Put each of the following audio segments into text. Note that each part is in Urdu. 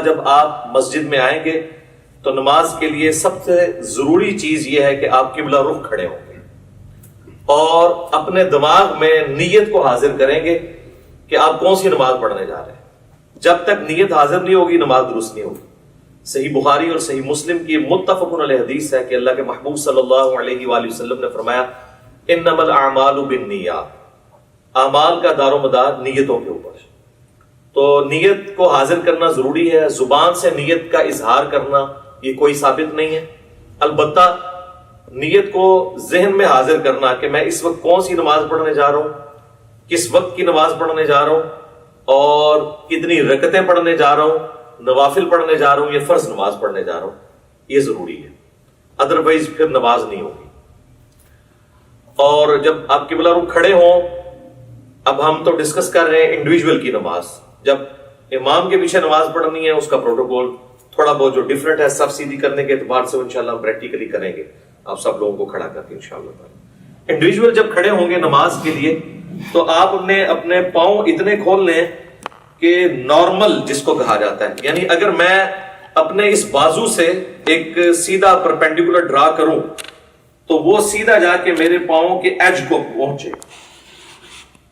جب آپ مسجد میں آئیں گے تو نماز کے لیے سب سے ضروری چیز یہ ہے کہ آپ قبلہ رخ کھڑے ہوں گے اور اپنے دماغ میں نیت کو حاضر کریں گے کہ آپ کون سی نماز پڑھنے جا رہے ہیں۔ جب تک نیت حاضر نہیں ہوگی نماز درست نہیں ہوگی۔ صحیح بخاری اور صحیح مسلم کی متفق علیہ حدیث ہے کہ اللہ کے محبوب صلی اللہ علیہ وآلہ وسلم نے فرمایا انما الاعمال بالنیات، اعمال کا دار و مدار نیتوں کے اوپر۔ تو نیت کو حاضر کرنا ضروری ہے۔ زبان سے نیت کا اظہار کرنا یہ کوئی ثابت نہیں ہے، البتہ نیت کو ذہن میں حاضر کرنا کہ میں اس وقت کون سی نماز پڑھنے جا رہا ہوں، کس وقت کی نماز پڑھنے جا رہا ہوں اور کتنی رکعتیں پڑھنے جا رہا ہوں، نوافل پڑھنے جا رہا ہوں یا فرض نماز پڑھنے جا رہا ہوں، یہ ضروری ہے، ادروائز پھر نماز نہیں ہوگی۔ اور جب آپ قبلہ رخ کھڑے ہوں، اب ہم تو ڈسکس کر رہے ہیں انڈیویجول کی نماز، جب امام کے پیچھے نماز پڑھنی ہے اس کا پروٹوکول تھوڑا بہت جو ڈیفرنٹ ہے صف سیدھی کرنے کے اعتبار سے انشاءاللہ ہم پریکٹیکلی کریں گے، آپ سب لوگوں کو کھڑا کر کے انشاءاللہ۔ انڈیویجول جب کھڑے ہوں گے نماز کے لیے تو آپ نے اپنے پاؤں اتنے کھول لیں کہ نارمل جس کو کہا جاتا ہے، یعنی اگر میں اپنے اس بازو سے ایک سیدھا پرپینڈیکولر ڈرا کروں تو وہ سیدھا جا کے میرے پاؤں کے ایج کو پہنچے،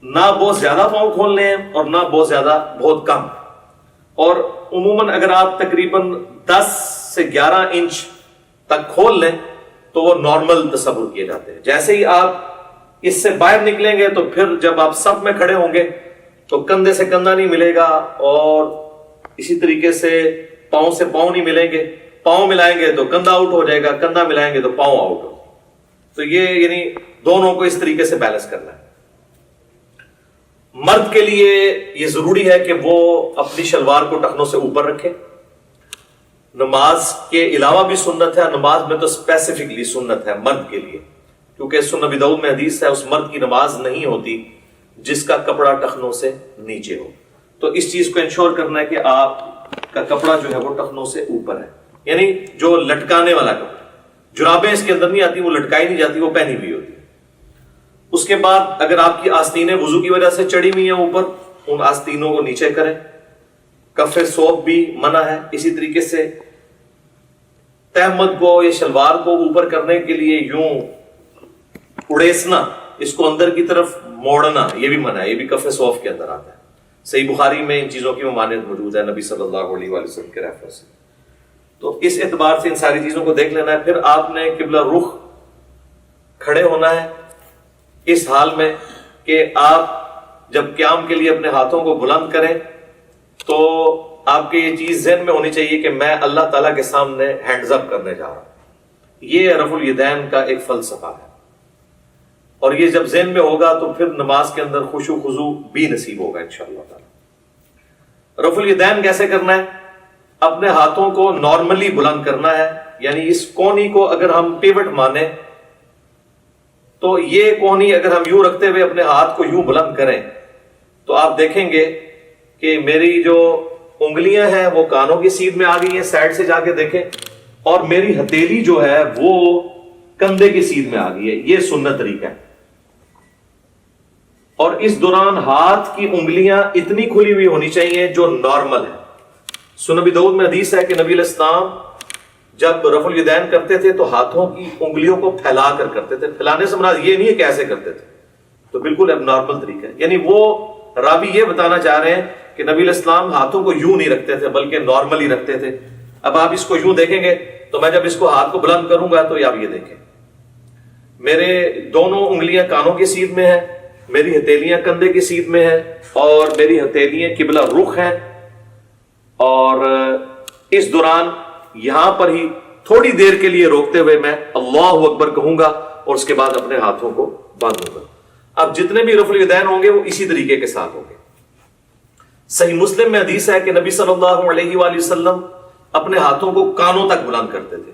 نہ بہت زیادہ پاؤں کھول لیں اور نہ بہت زیادہ بہت کم۔ اور عموماً اگر آپ تقریباً 10 سے 11 انچ تک کھول لیں تو وہ نارمل تصور کیے جاتے ہیں۔ جیسے ہی آپ اس سے باہر نکلیں گے تو پھر جب آپ صف میں کھڑے ہوں گے تو کندھے سے کندھا نہیں ملے گا اور اسی طریقے سے پاؤں سے پاؤں نہیں ملیں گے، پاؤں ملائیں گے تو کندھا آؤٹ ہو جائے گا، کندھا ملائیں گے تو پاؤں آؤٹ ہو۔ تو یہ یعنی دونوں کو اس طریقے سے بیلنس کرنا ہے۔ مرد کے لیے یہ ضروری ہے کہ وہ اپنی شلوار کو ٹخنوں سے اوپر رکھے۔ نماز کے علاوہ بھی سنت ہے، نماز میں تو اسپیسیفکلی سنت ہے مرد کے لیے، کیونکہ سنن ابی داؤد میں حدیث ہے اس مرد کی نماز نہیں ہوتی جس کا کپڑا ٹخنوں سے نیچے ہو۔ تو اس چیز کو انشور کرنا ہے کہ آپ کا کپڑا جو ہے وہ ٹخنوں سے اوپر ہے، یعنی جو لٹکانے والا کپڑا، جرابیں اس کے اندر نہیں آتی، وہ لٹکائی نہیں جاتی، وہ پہنی ہوئی ہوتی ہے۔ اس کے بعد اگر آپ کی آستینیں وضو کی وجہ سے چڑھی ہوئی ہیں اوپر، ان آستینوں کو نیچے کریں۔ کف ثوب بھی منع ہے۔ اسی طریقے سے تہمد کو یا شلوار کو اوپر کرنے کے لیے یوں اڑیسنا، اس کو اندر کی طرف موڑنا، یہ بھی منع ہے، یہ بھی کف ثوب کے اندر آتا ہے۔ صحیح بخاری میں ان چیزوں کی ممانعت موجود ہے نبی صلی اللہ علیہ وآلہ وسلم کے ریفرنس سے۔ تو اس اعتبار سے ان ساری چیزوں کو دیکھ لینا ہے۔ پھر آپ نے قبلہ رخ کھڑے ہونا ہے اس حال میں کہ آپ جب قیام کے لیے اپنے ہاتھوں کو بلند کریں تو آپ کے یہ چیز ذہن میں ہونی چاہیے کہ میں اللہ تعالیٰ کے سامنے ہینڈز اپ کرنے جا رہا ہوں۔ یہ رفع الیدین کا ایک فلسفہ ہے، اور یہ جب ذہن میں ہوگا تو پھر نماز کے اندر خشوع خضوع بھی نصیب ہوگا انشاءاللہ تعالیٰ۔ رفع الیدین کیسے کرنا ہے؟ اپنے ہاتھوں کو نارملی بلند کرنا ہے، یعنی اس کونی کو اگر ہم پیوٹ مانیں تو یہ کونی اگر ہم یوں رکھتے ہوئے اپنے ہاتھ کو یوں بلند کریں تو آپ دیکھیں گے کہ میری جو انگلیاں ہیں وہ کانوں کی سیدھ میں آ گئی ہیں، سائڈ سے جا کے دیکھیں، اور میری ہتھیلی جو ہے وہ کندھے کی سیدھ میں آ گئی ہے۔ یہ سنت طریقہ ہے۔ اور اس دوران ہاتھ کی انگلیاں اتنی کھلی ہوئی ہونی چاہیے جو نارمل ہے۔ سنن ابی داؤد میں حدیث ہے کہ نبی علیہ السلام جب رفع الیدین کرتے تھے تو ہاتھوں کی انگلیوں کو پھیلا کر کرتے تھے۔ پھیلانے سے مراد یہ نہیں ہے کہ ایسے کرتے تھے، تو بالکل اب نارمل طریقہ ہے۔ یعنی وہ راوی یہ بتانا چاہ رہے ہیں کہ نبی علیہ السلام ہاتھوں کو یوں نہیں رکھتے تھے بلکہ نارملی رکھتے تھے۔ اب آپ اس کو یوں دیکھیں گے تو میں جب اس کو ہاتھ کو بلند کروں گا تو آپ یہ دیکھیں میرے دونوں انگلیاں کانوں کی سیدھ میں ہیں، میری ہتھیلیاں کندھے کی سیدھ میں ہیں، اور میری ہتھیلیاں قبلہ رخ ہیں۔ اور اس دوران یہاں پر ہی تھوڑی دیر کے لیے روکتے ہوئے میں اللہ اکبر کہوں گا اور اس کے بعد اپنے ہاتھوں کو باندھوں گا۔ اب جتنے بھی رفع الیدین ہوں گے وہ اسی طریقے کے ساتھ ہوں گے۔ صحیح مسلم میں حدیث ہے کہ نبی صلی اللہ علیہ وآلہ وسلم اپنے ہاتھوں کو کانوں تک بلند کرتے تھے۔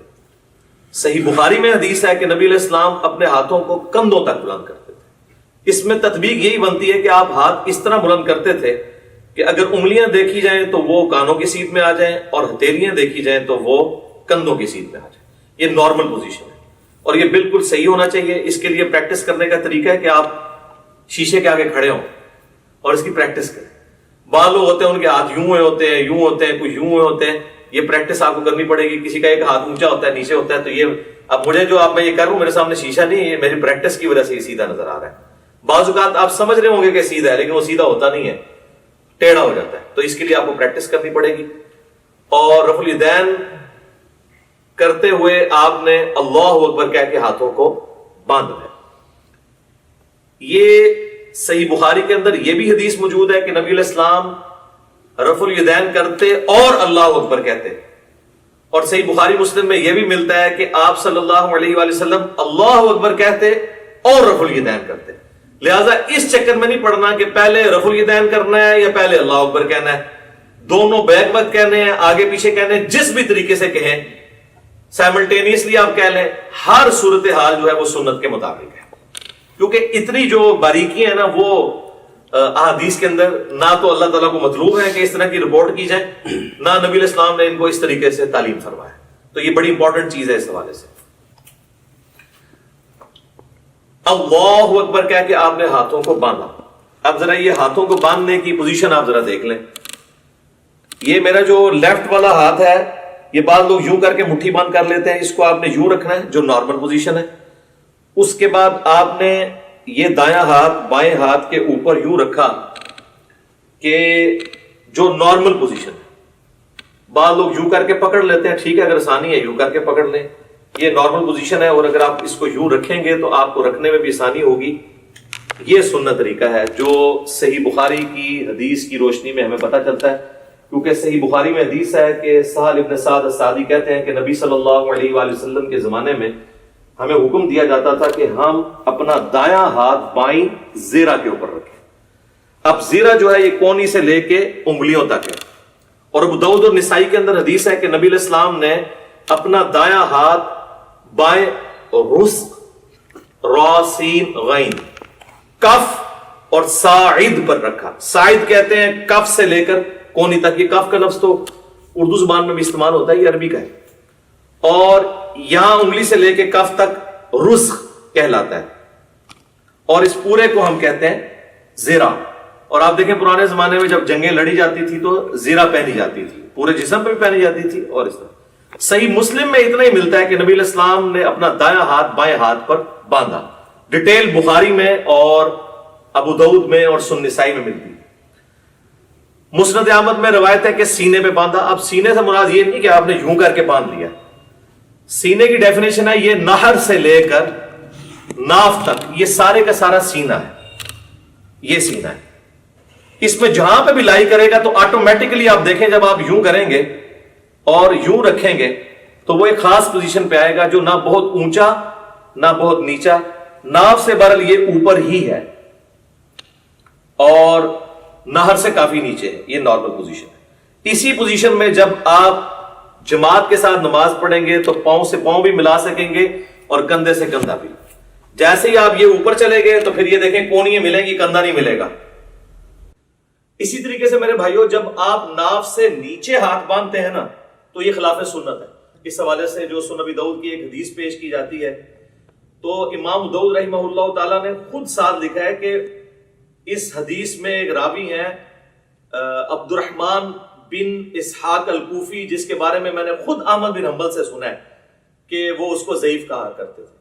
صحیح بخاری میں حدیث ہے کہ نبی علیہ السلام اپنے ہاتھوں کو کندھوں تک بلند کرتے تھے۔ اس میں تطبیق یہی بنتی ہے کہ آپ ہاتھ اس طرح بلند کرتے تھے کہ اگر انگلیاں دیکھی جائیں تو وہ کانوں کی سیدھ میں آ جائیں اور ہتھیلیاں دیکھی جائیں تو وہ کندھوں کی سیدھ میں آ جائیں۔ یہ نارمل پوزیشن ہے اور یہ بالکل صحیح ہونا چاہیے۔ اس کے لیے پریکٹس کرنے کا طریقہ ہے کہ آپ شیشے کے آگے کھڑے ہوں اور اس کی پریکٹس کریں۔ بعض لوگ ہوتے ہیں ان کے ہاتھ یوں ہوئے ہوتے ہیں، یوں ہوتے ہیں، کچھ یوں ہوئے ہوتے ہیں. یہ پریکٹس آپ کو کرنی پڑے گی. کسی کا ایک ہاتھ اونچا ہوتا ہے، نیچے ہوتا ہے. تو یہ اب مجھے جو آپ میں یہ کر رہا ہوں، میرے سامنے شیشہ نہیں ہے، یہ میری پریکٹس کی وجہ سے یہ سیدھا نظر آ رہا ہے. بعض اوقات آپ سمجھ رہے ہوں گے کہ سیدھا ہے، لیکن وہ سیدھا ہوتا نہیں ہے، ٹیڑھا ہو جاتا ہے. تو اس کے لیے آپ کو پریکٹس کرنی پڑے گی. اور رفع الیدین کرتے ہوئے آپ نے اللہ اکبر کہہ کے ہاتھوں کو باندھنا ہے. یہ صحیح بخاری کے اندر یہ بھی حدیث موجود ہے کہ نبی علیہ السلام رفع الیدین کرتے اور اللہ اکبر کہتے. اور صحیح بخاری مسلم میں یہ بھی ملتا ہے کہ آپ صلی اللہ علیہ وآلہ وسلم اللہ اکبر کہتے اور رفع الیدین کرتے. لہذا اس چکر میں نہیں پڑنا کہ پہلے رفع الیدین کرنا ہے یا پہلے اللہ اکبر کہنا ہے. دونوں بیک وقت کہنے ہیں، آگے پیچھے کہنے ہیں، جس بھی طریقے سے کہیں سائملٹینیسلی آپ کہہ لیں. ہر صورتحال جو ہے وہ سنت کے مطابق ہے، کیونکہ اتنی جو باریکی ہے نا وہ احادیث کے اندر نہ تو اللہ تعالیٰ کو مطلوب ہے کہ اس طرح کی رپورٹ کی جائے، نہ نبی علیہ السلام نے ان کو اس طریقے سے تعلیم فرمایا. تو یہ بڑی امپورٹنٹ چیز ہے اس حوالے سے. اللہ اکبر کہہ کے آپ نے ہاتھوں کو باندھا. اب ذرا یہ ہاتھوں کو باندھنے کی پوزیشن آپ ذرا دیکھ لیں. یہ میرا جو لیفٹ والا ہاتھ ہے، یہ بعض لوگ یوں کر کے مٹھی بند کر لیتے ہیں. اس کو آپ نے یوں رکھنا ہے جو نارمل پوزیشن ہے. اس کے بعد آپ نے یہ دایاں ہاتھ بائیں ہاتھ کے اوپر یوں رکھا کہ جو نارمل پوزیشن ہے. بعض لوگ یوں کر کے پکڑ لیتے ہیں، ٹھیک ہے، اگر آسانی ہے یوں کر کے پکڑ لیں. یہ نارمل پوزیشن ہے، اور اگر آپ اس کو یوں رکھیں گے تو آپ کو رکھنے میں بھی آسانی ہوگی. یہ سنت طریقہ ہے جو صحیح بخاری کی حدیث کی روشنی میں ہمیں پتہ چلتا ہے. کیونکہ صحیح بخاری میں حدیث ہے کہ سہل ابن سعد الساعدی کہتے ہیں کہ نبی صلی اللہ علیہ وآلہ وسلم کے زمانے میں ہمیں حکم دیا جاتا تھا کہ ہم اپنا دایاں ہاتھ بائیں زیرہ کے اوپر رکھیں. اب زیرہ جو ہے یہ کونی سے لے کے انگلیوں تک ہے. اور ابو داؤد اور نسائی کے اندر حدیث ہے کہ نبی علیہ السلام نے اپنا دایاں ہاتھ بائیں رسغ را سین غین کف اور ساعد پر رکھا. ساعد کہتے ہیں کف سے لے کر کونی تک. یہ کف کا لفظ تو اردو زبان میں بھی استعمال ہوتا ہے، یہ عربی کا ہے. اور یہاں انگلی سے لے کے کف تک رسغ کہلاتا ہے. اور اس پورے کو ہم کہتے ہیں زیرہ. اور آپ دیکھیں پرانے زمانے میں جب جنگیں لڑی جاتی تھی تو زیرہ پہنی جاتی تھی، پورے جسم پہ بھی پہنی جاتی تھی. اور اس طرح صحیح مسلم میں اتنا ہی ملتا ہے کہ نبی علیہ السلام نے اپنا دایاں ہاتھ بائیں ہاتھ پر باندھا. ڈیٹیل بخاری میں اور ابو داؤد میں اور سنن نسائی میں ملتی. مسند احمد میں روایت ہے کہ سینے پہ باندھا. اب سینے سے مراد یہ نہیں کہ آپ نے یوں کر کے باندھ لیا. سینے کی ڈیفینیشن ہے یہ نہر سے لے کر ناف تک، یہ سارے کا سارا سینہ ہے. یہ سینہ ہے. اس میں جہاں پہ بھی لائی کرے گا تو آٹومیٹکلی آپ دیکھیں جب آپ یوں کریں گے اور یوں رکھیں گے تو وہ ایک خاص پوزیشن پہ آئے گا جو نہ بہت اونچا نہ بہت نیچا. ناف سے برل یہ اوپر ہی ہے اور نہر سے کافی نیچے ہے. یہ نارمل پوزیشن ہے. اسی پوزیشن میں جب آپ جماعت کے ساتھ نماز پڑھیں گے تو پاؤں سے پاؤں بھی ملا سکیں گے اور کندھے سے کندھا بھی. جیسے ہی آپ یہ اوپر چلے گئے تو پھر یہ دیکھیں کونیاں ملیں گی، کندھا نہیں ملے گا. اسی طریقے سے میرے بھائیوں جب آپ ناف سے نیچے ہاتھ باندھتے ہیں نا تو یہ خلاف سنت ہے. اس حوالے سے جو سنن ابی داؤد کی ایک حدیث پیش کی جاتی ہے تو امام داؤد رحمہ اللہ تعالیٰ نے خود ساتھ لکھا ہے کہ اس حدیث میں ایک راوی ہیں عبد الرحمن بن اسحاق الکوفی، جس کے بارے میں میں نے خود احمد بن حنبل سے سنا ہے کہ وہ اس کو ضعیف کہا کرتے تھے.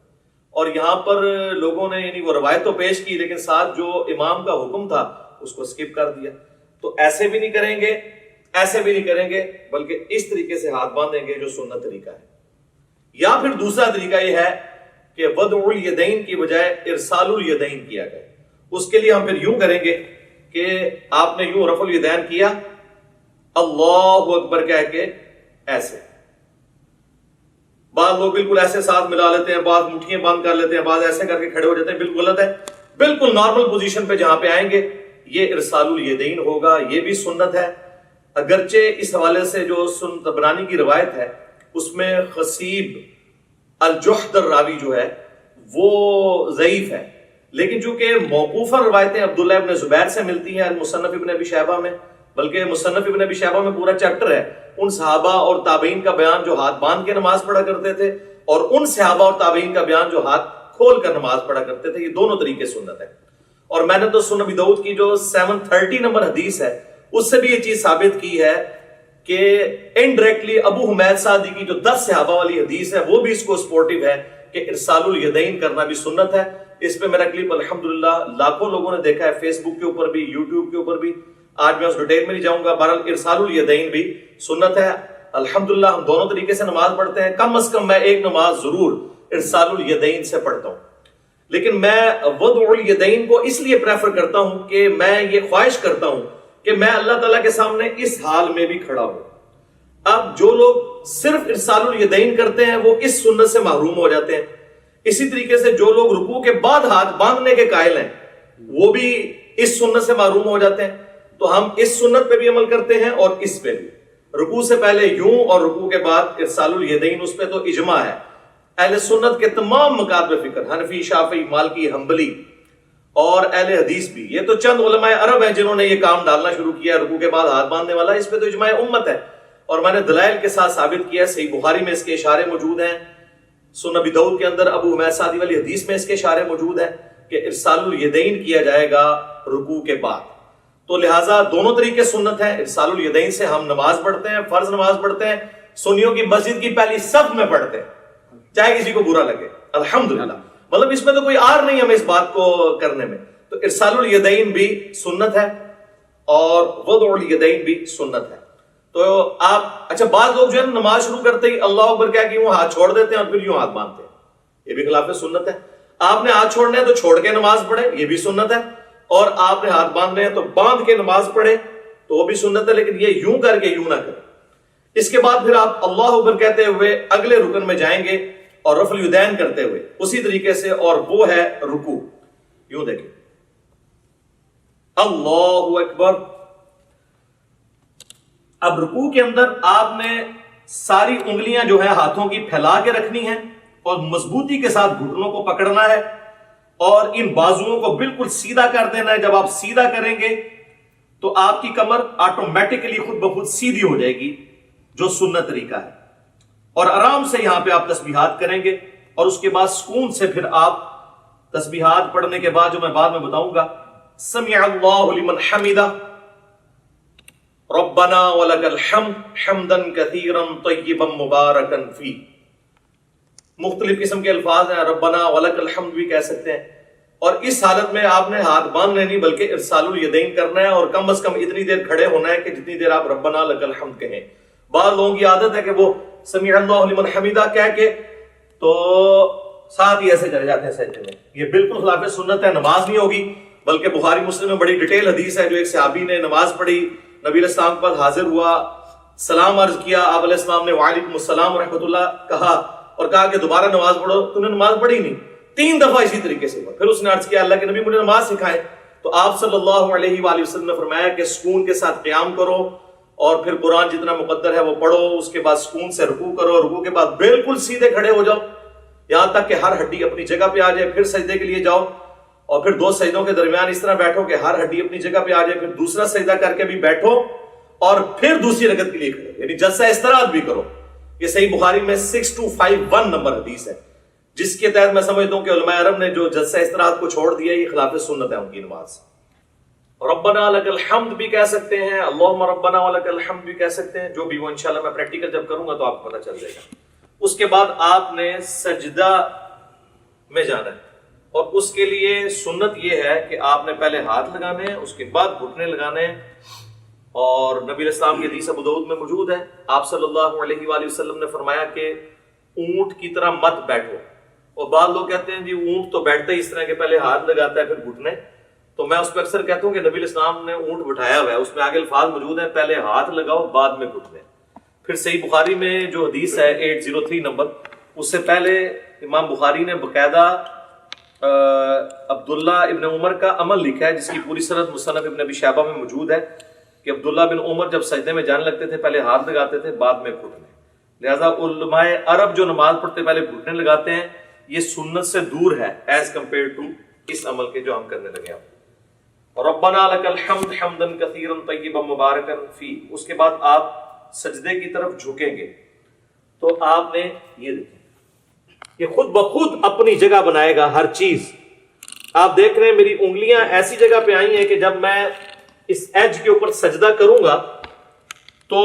اور یہاں پر لوگوں نے یعنی وہ روایت تو پیش کی لیکن ساتھ جو امام کا حکم تھا اس کو سکپ کر دیا. تو ایسے بھی نہیں کریں گے، ایسے بھی نہیں کریں گے، بلکہ اس طریقے سے ہاتھ باندھیں گے جو سنت طریقہ ہے. یا پھر دوسرا طریقہ یہ ہے کہ وضع الیدین کی بجائے ارسال الیدین کیا گیا. اس کے لیے ہم پھر یوں کریں گے کہ آپ نے یوں رفع الیدین کیا اللہ اکبر کہہ کے ایسے. بعض لوگ بالکل ایسے ساتھ ملا لیتے ہیں، بعض مٹھیاں بند کر لیتے ہیں، بعض ایسے کر کے کھڑے ہو جاتے ہیں. بالکل غلط ہے. بالکل نارمل پوزیشن پہ جہاں پہ آئیں گے یہ ارسال الیدین ہوگا. یہ بھی سنت ہے. اگرچہ اس حوالے سے جو سنن طبرانی کی روایت ہے اس میں خصیب الجحد الراوی جو ہے وہ ضعیف ہے، لیکن چونکہ موقوفہ روایتیں عبداللہ ابن زبیر سے ملتی ہیں المصنف ابن ابی شیبہ میں، بلکہ مصنف ابن ابی شیبہ میں پورا چیپٹر ہے ان صحابہ اور تابعین کا بیان جو ہاتھ باندھ کے نماز پڑھا کرتے تھے اور ان صحابہ اور تابعین کا بیان جو ہاتھ کھول کر نماز پڑھا کرتے تھے. یہ دونوں طریقے سنت ہے. اور میں نے تو سنن ابی داؤد کی جو 730 نمبر حدیث ہے اس سے بھی یہ چیز ثابت کی ہے کہ انڈائریکٹلی ابو حمید سعدی کی جو 10 صحابہ والی حدیث ہے وہ بھی اس کو سپورٹیو ہے کہ ارسال الیدین کرنا بھی سنت ہے. اس پہ میرا کلپ الحمدللہ لاکھوں لوگوں نے دیکھا ہے، فیس بک کے اوپر بھی، یوٹیوب کے اوپر بھی. آج میں اس ڈیٹیل میں نہیں جاؤں گا. بہرحال ارسال الیدین بھی سنت ہے. الحمدللہ ہم دونوں طریقے سے نماز پڑھتے ہیں. کم از کم میں ایک نماز ضرور ارسال الیدین سے پڑھتا ہوں. لیکن میں وضع الیدین کو اس لیے پریفر کرتا ہوں کہ میں یہ خواہش کرتا ہوں کہ میں اللہ تعالیٰ کے سامنے اس حال میں بھی کھڑا ہوں. اب جو لوگ صرف ارسال الیدین کرتے ہیں وہ اس سنت سے محروم ہو جاتے ہیں. اسی طریقے سے جو لوگ رکوع کے بعد ہاتھ باندھنے کے قائل ہیں وہ بھی اس سنت سے محروم ہو جاتے ہیں. تو ہم اس سنت پہ بھی عمل کرتے ہیں اور اس پہ بھی. رکوع سے پہلے یوں اور رکوع کے بعد ارسال الیدین، اس پہ تو اجماع ہے اہل سنت کے تمام مکاتب فکر، حنفی، شافعی، مالکی، حنبلی اور اہل حدیث بھی. یہ تو چند علماء عرب ہیں جنہوں نے یہ کام ڈالنا شروع کیا رکوع کے بعد ہاتھ باندھنے والا. اس پہ تو اجماع امت ہے اور میں نے دلائل کے ساتھ ثابت کیا. صحیح بخاری میں اس کے اشارے موجود ہیں، سنن ابی داؤد کے اندر ابو حمید سعدی والی حدیث میں اس کے اشارے موجود ہیں کہ ارسال الیدین کیا جائے گا رکوع کے بعد. تو لہٰذا دونوں طریقے سنت ہیں. ارسال الیدین سے ہم نماز پڑھتے ہیں، فرض نماز پڑھتے ہیں، سنیوں کی مسجد کی پہلی صف میں پڑھتے ہیں چاہے کسی کو برا لگے. الحمدللہ مطلب اس میں تو کوئی آر نہیں ہمیں اس بات کو کرنے میں. تو ارسال الیدین بھی سنت ہے اور وضع الیدین بھی سنت ہے. تو آپ اچھا بعض لوگ جو ہے نماز شروع کرتے ہی اللہ اکبر کہہ کے یوں ہاتھ چھوڑ دیتے ہیں اور پھر یوں ہاتھ باندھتے ہیں. یہ بھی خلاف سنت ہے. آپ نے ہاتھ چھوڑنے ہیں تو چھوڑ کے نماز پڑھے، یہ بھی سنت ہے. اور آپ نے ہاتھ باندھنے ہیں تو باندھ کے نماز پڑھے تو وہ بھی سنت ہے. لیکن یہ یوں کر کے یوں نہ کریں. اس کے بعد پھر آپ اللہ اکبر کہتے ہوئے اگلے رکن میں جائیں گے اور رفع الیدین کرتے ہوئے اسی طریقے سے، اور وہ ہے رکوع. یوں دیکھیں اللہ اکبر. اب رکوع کے اندر آپ نے ساری انگلیاں جو ہیں ہاتھوں کی پھیلا کے رکھنی ہیں اور مضبوطی کے ساتھ گھٹنوں کو پکڑنا ہے اور ان بازوؤں کو بالکل سیدھا کر دینا ہے. جب آپ سیدھا کریں گے تو آپ کی کمر آٹومیٹکلی خود بخود سیدھی ہو جائے گی جو سنت طریقہ ہے. اور آرام سے یہاں پہ آپ تسبیحات کریں گے اور اس کے بعد سکون سے پھر آپ تسبیحات پڑھنے کے بعد جو میں بعد میں بتاؤں گا، سمع اللہ لمن حمدہ، ربنا ولک الحمد حمدا کثیرا طیبا مبارکا فیہ. مختلف قسم کے الفاظ ہیں، ربنا ولک الحمد بھی کہہ سکتے ہیں. اور اس حالت میں آپ نے ہاتھ باندھنے نہیں بلکہ ارسال الیدین کرنا ہے اور کم از کم اتنی دیر کھڑے ہونا ہے کہ جتنی دیر آپ ربنا لک الحمد کہیں. بعض لوگوں کی عادت ہے کہ وہ سمع اللہ لمن حمدہ کہہ کے تو ساتھ ہی ایسے چلے جاتے ہیں سجدے میں. یہ بالکل خلاف سنت ہے، نماز نہیں ہوگی. بلکہ بخاری مسلم میں بڑی ڈیٹیل حدیث ہے جو ایک صحابی نے نماز پڑھی، نبی علیہ السلام کے پاس حاضر ہوا، سلام عرض کیا، آپ علیہ السلام نے وعلیکم السلام ورحمۃ اللہ کہا اور کہا کہ دوبارہ نماز پڑھو. تو نے نماز پڑھی نہیں، 3 دفعہ اسی طریقے سے ہوا. پھر اس نے عرض کیا اللہ کے نبی مجھے نماز سکھائے. تو آپ صلی اللہ علیہ وآلہ وسلم نے فرمایا کہ سکون کے ساتھ قیام کرو اور پھر قرآن جتنا مقدر ہے وہ پڑھو. اس کے بعد سکون سے رکوع کرو، رکوع کے بعد بالکل سیدھے کھڑے ہو جاؤ یہاں تک کہ ہر ہڈی اپنی جگہ پہ آ جائے. پھر سجدے کے لیے جاؤ اور پھر 2 سجدوں کے درمیان اس طرح بیٹھو کہ ہر ہڈی اپنی جگہ پہ آ جائے. پھر دوسرا سجدہ کر کے بھی بیٹھو اور پھر دوسری رکعت کے لیے کھڑے، یعنی جلسہ استراحت بھی کرو. یہ صحیح بخاری میں 6251 نمبر حدیث ہے جس کے تحت میں سمجھتا ہوں کہ علماء عرب نے جو جلسہ استراحت کو چھوڑ دیا یہ خلاف سنت ہے ان کی نماز. ربنا لک الحمد بھی کہہ سکتے ہیں، اللہم ربنا ولک الحمد بھی کہہ سکتے ہیں، جو بھی وہ انشاءاللہ میں پریکٹیکل جب کروں گا تو آپ کو پتہ چل جائے گا. اس کے بعد آپ نے سجدہ میں جانا ہے اور اس کے لیے سنت یہ ہے کہ آپ نے پہلے ہاتھ لگانے ہیں، اس کے بعد گھٹنے لگانے ہیں. اور نبی علیہ السلام کی حدیث ابو داؤد میں موجود ہے، آپ صلی اللہ علیہ وآلہ وسلم نے فرمایا کہ اونٹ کی طرح مت بیٹھو. اور بعض لوگ کہتے ہیں جی اونٹ تو بیٹھتا ہی اس طرح کے پہلے ہاتھ لگاتا ہے پھر گھٹنے. تو میں اس پہ اکثر کہتا ہوں کہ نبی علیہ السلام نے اونٹ بٹھایا ہوا ہے، اس میں آگے الفاظ موجود ہیں پہلے ہاتھ لگاؤ بعد میں گھٹنے. پھر صحیح بخاری میں جو حدیث ہے 803 نمبر، اس سے پہلے امام بخاری نے باقاعدہ عبداللہ ابن عمر کا عمل لکھا ہے جس کی پوری سند مصنف ابن ابی شیبہ میں موجود ہے کہ عبداللہ بن عمر جب سجدے میں جانے لگتے تھے پہلے ہاتھ لگاتے تھے بعد میں گھٹنے. لہذا علماء عرب جو نماز پڑھتے پہلے گھٹنے لگاتے ہیں یہ سنت سے دور ہے ایز کمپیئر ٹو اس عمل کے جو ہم کرنے لگے ہیں. ربنا لک الحمد حمدا کثیرا طیبا مبارکا فی. اس کے بعد آپ سجدے کی طرف جھکیں گے تو آپ نے یہ دیکھیں یہ خود بخود اپنی جگہ بنائے گا ہر چیز. آپ دیکھ رہے ہیں میری انگلیاں ایسی جگہ پہ آئی ہیں کہ جب میں اس ایج کے اوپر سجدہ کروں گا تو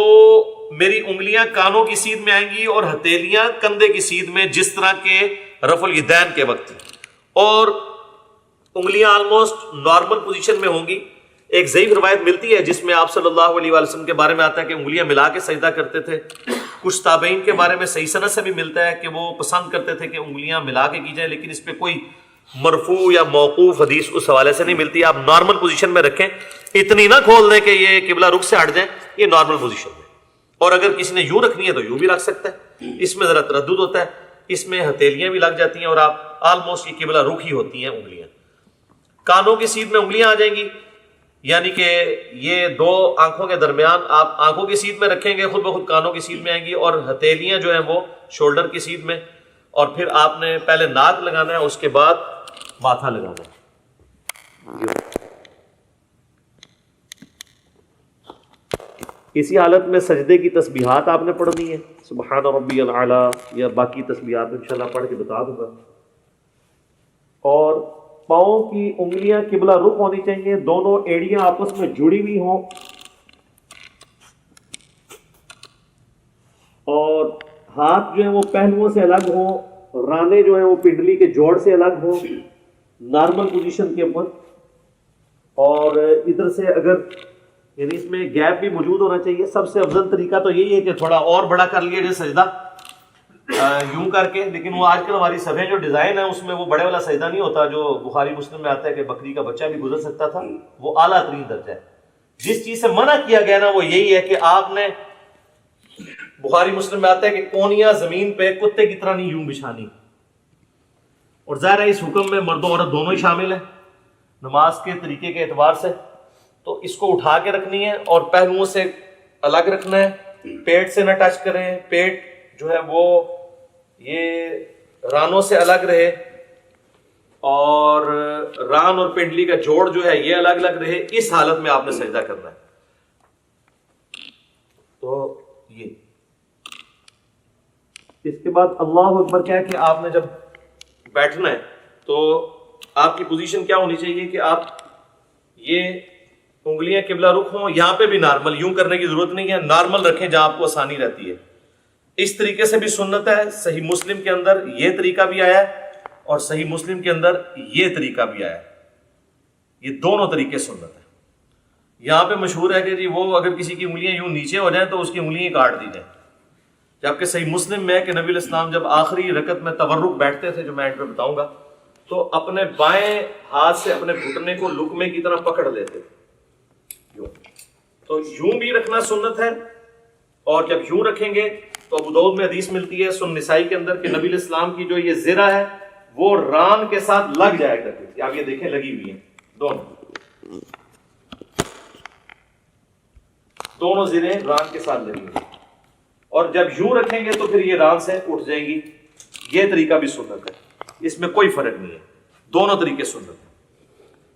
میری انگلیاں کانوں کی سیدھ میں آئیں گی اور ہتھیلیاں کندھے کی سیدھ میں، جس طرح کے رفع الیدین کے وقت، اور انگلیاں آلموسٹ نارمل پوزیشن میں ہوں گی۔ ایک ضعیف روایت ملتی ہے جس میں آپ صلی اللہ علیہ وآلہ وسلم کے بارے میں آتا ہے کہ انگلیاں ملا کے سجدہ کرتے تھے۔ کچھ تابعین کے بارے میں صحیح سند سے بھی ملتا ہے کہ وہ پسند کرتے تھے کہ انگلیاں ملا کے کی جائیں، لیکن اس پہ کوئی مرفوع یا موقوف حدیث اس حوالے سے نہیں ملتی۔ آپ نارمل پوزیشن میں رکھیں، اتنی نہ کھول دیں کہ یہ قبلہ رخ سے ہٹ جائیں، یہ نارمل پوزیشن میں۔ اور اگر کسی نے یوں رکھنی ہے تو یوں بھی رکھ سکتا ہے، اس میں ذرا تردد ہوتا ہے، اس میں ہتھیلیاں بھی لگ جاتی ہیں اور آپ آلموسٹ یہ قبلہ رخ ہی ہوتی ہیں انگلیاں۔ کانوں کی سیدھ میں انگلیاں آ جائیں گی، یعنی کہ یہ دو آنکھوں کے درمیان آپ آنکھوں کی سیدھ میں رکھیں گے، خود بخود کانوں کی سیدھ میں آئیں گی، اور ہتھیلیاں جو ہیں وہ شولڈر کی سیدھ میں، اور پھر آپ نے پہلے ناک لگانا ہے، اس کے بعد ماتھا لگانا ہے۔ اسی حالت میں سجدے کی تسبیحات آپ نے پڑھنی ہے، سبحان ربی الاعلی، یا باقی تسبیحات انشاءاللہ پڑھ کے بتا دوں گا۔ اور پاؤں کی انگلیاں قبلہ رخ ہونی چاہیے، دونوں ایڑیاں آپس میں جڑی ہوئی ہوں، اور ہاتھ جو ہیں وہ پہلوؤں سے الگ ہوں، رانے جو ہیں وہ پنڈلی کے جوڑ سے الگ ہوں نارمل پوزیشن کے اوپر، اور ادھر سے اگر یعنی اس میں گیپ بھی موجود ہونا چاہیے۔ سب سے افضل طریقہ تو یہی ہے کہ تھوڑا اور بڑا کر لیے جیسے سجدہ یوں کر کے، لیکن وہ آج کل ہماری صفحے جو ڈیزائن ہے اس میں وہ بڑے والا سجدہ نہیں ہوتا جو بخاری مسلم میں آتا ہے کہ بکری کا بچہ بھی گزر سکتا تھا، وہ اعلیٰ ترین درجہ ہے۔ جس چیز سے منع کیا گیا نا وہ یہی ہے کہ آپ نے، بخاری مسلم میں آتا ہے کہ کونیاں زمین پہ کتے کی طرح نہیں یوں بچھانی، اور ظاہر ہے اس حکم میں مرد و عورت دونوں ہی شامل ہیں نماز کے طریقے کے اعتبار سے، تو اس کو اٹھا کے رکھنی ہے اور پہلوؤں سے الگ رکھنا ہے، پیٹ سے نہ ٹچ کریں، پیٹ جو ہے وہ یہ رانوں سے الگ رہے، اور ران اور پنڈلی کا جوڑ جو ہے یہ الگ الگ رہے، اس حالت میں آپ نے سجدہ کرنا ہے۔ تو یہ اس کے بعد اللہ اکبر کیا کہ آپ نے جب بیٹھنا ہے تو آپ کی پوزیشن کیا ہونی چاہیے کہ آپ یہ انگلیاں قبلہ رخ ہوں، یہاں پہ بھی نارمل، یوں کرنے کی ضرورت نہیں ہے، نارمل رکھیں جہاں آپ کو آسانی رہتی ہے۔ اس طریقے سے بھی سنت ہے، صحیح مسلم کے اندر یہ طریقہ بھی آیا ہے اور صحیح مسلم کے اندر یہ طریقہ بھی آیا ہے، یہ دونوں طریقے سنت ہے۔ یہاں پہ مشہور ہے کہ جی وہ اگر کسی کی انگلیاں یوں نیچے ہو جائیں تو اس کی انگلیاں کاٹ دی جائیں، جبکہ صحیح مسلم میں کہ نبی علیہ السلام جب آخری رکعت میں تورک بیٹھتے تھے، جو میں اینڈ پہ بتاؤں گا، تو اپنے بائیں ہاتھ سے اپنے گھٹنے کو لقمے کی طرح پکڑ لیتے تھے، تو یوں بھی رکھنا سنت ہے، اور جب یوں رکھیں گے تو ابو داؤد میں حدیث ملتی ہے سنن نسائی کے اندر کہ نبی علیہ السلام کی جو یہ زرہ ہے وہ ران کے ساتھ لگ جایا کرتی تھی، آپ یہ دیکھیں لگی ہوئی ہیں دونوں زریں ران کے ساتھ لگی ہوئی، اور جب یوں رکھیں گے تو پھر یہ ران سے اٹھ جائیں گی۔ یہ طریقہ بھی سنت ہے، اس میں کوئی فرق نہیں ہے، دونوں طریقے سنت ہیں۔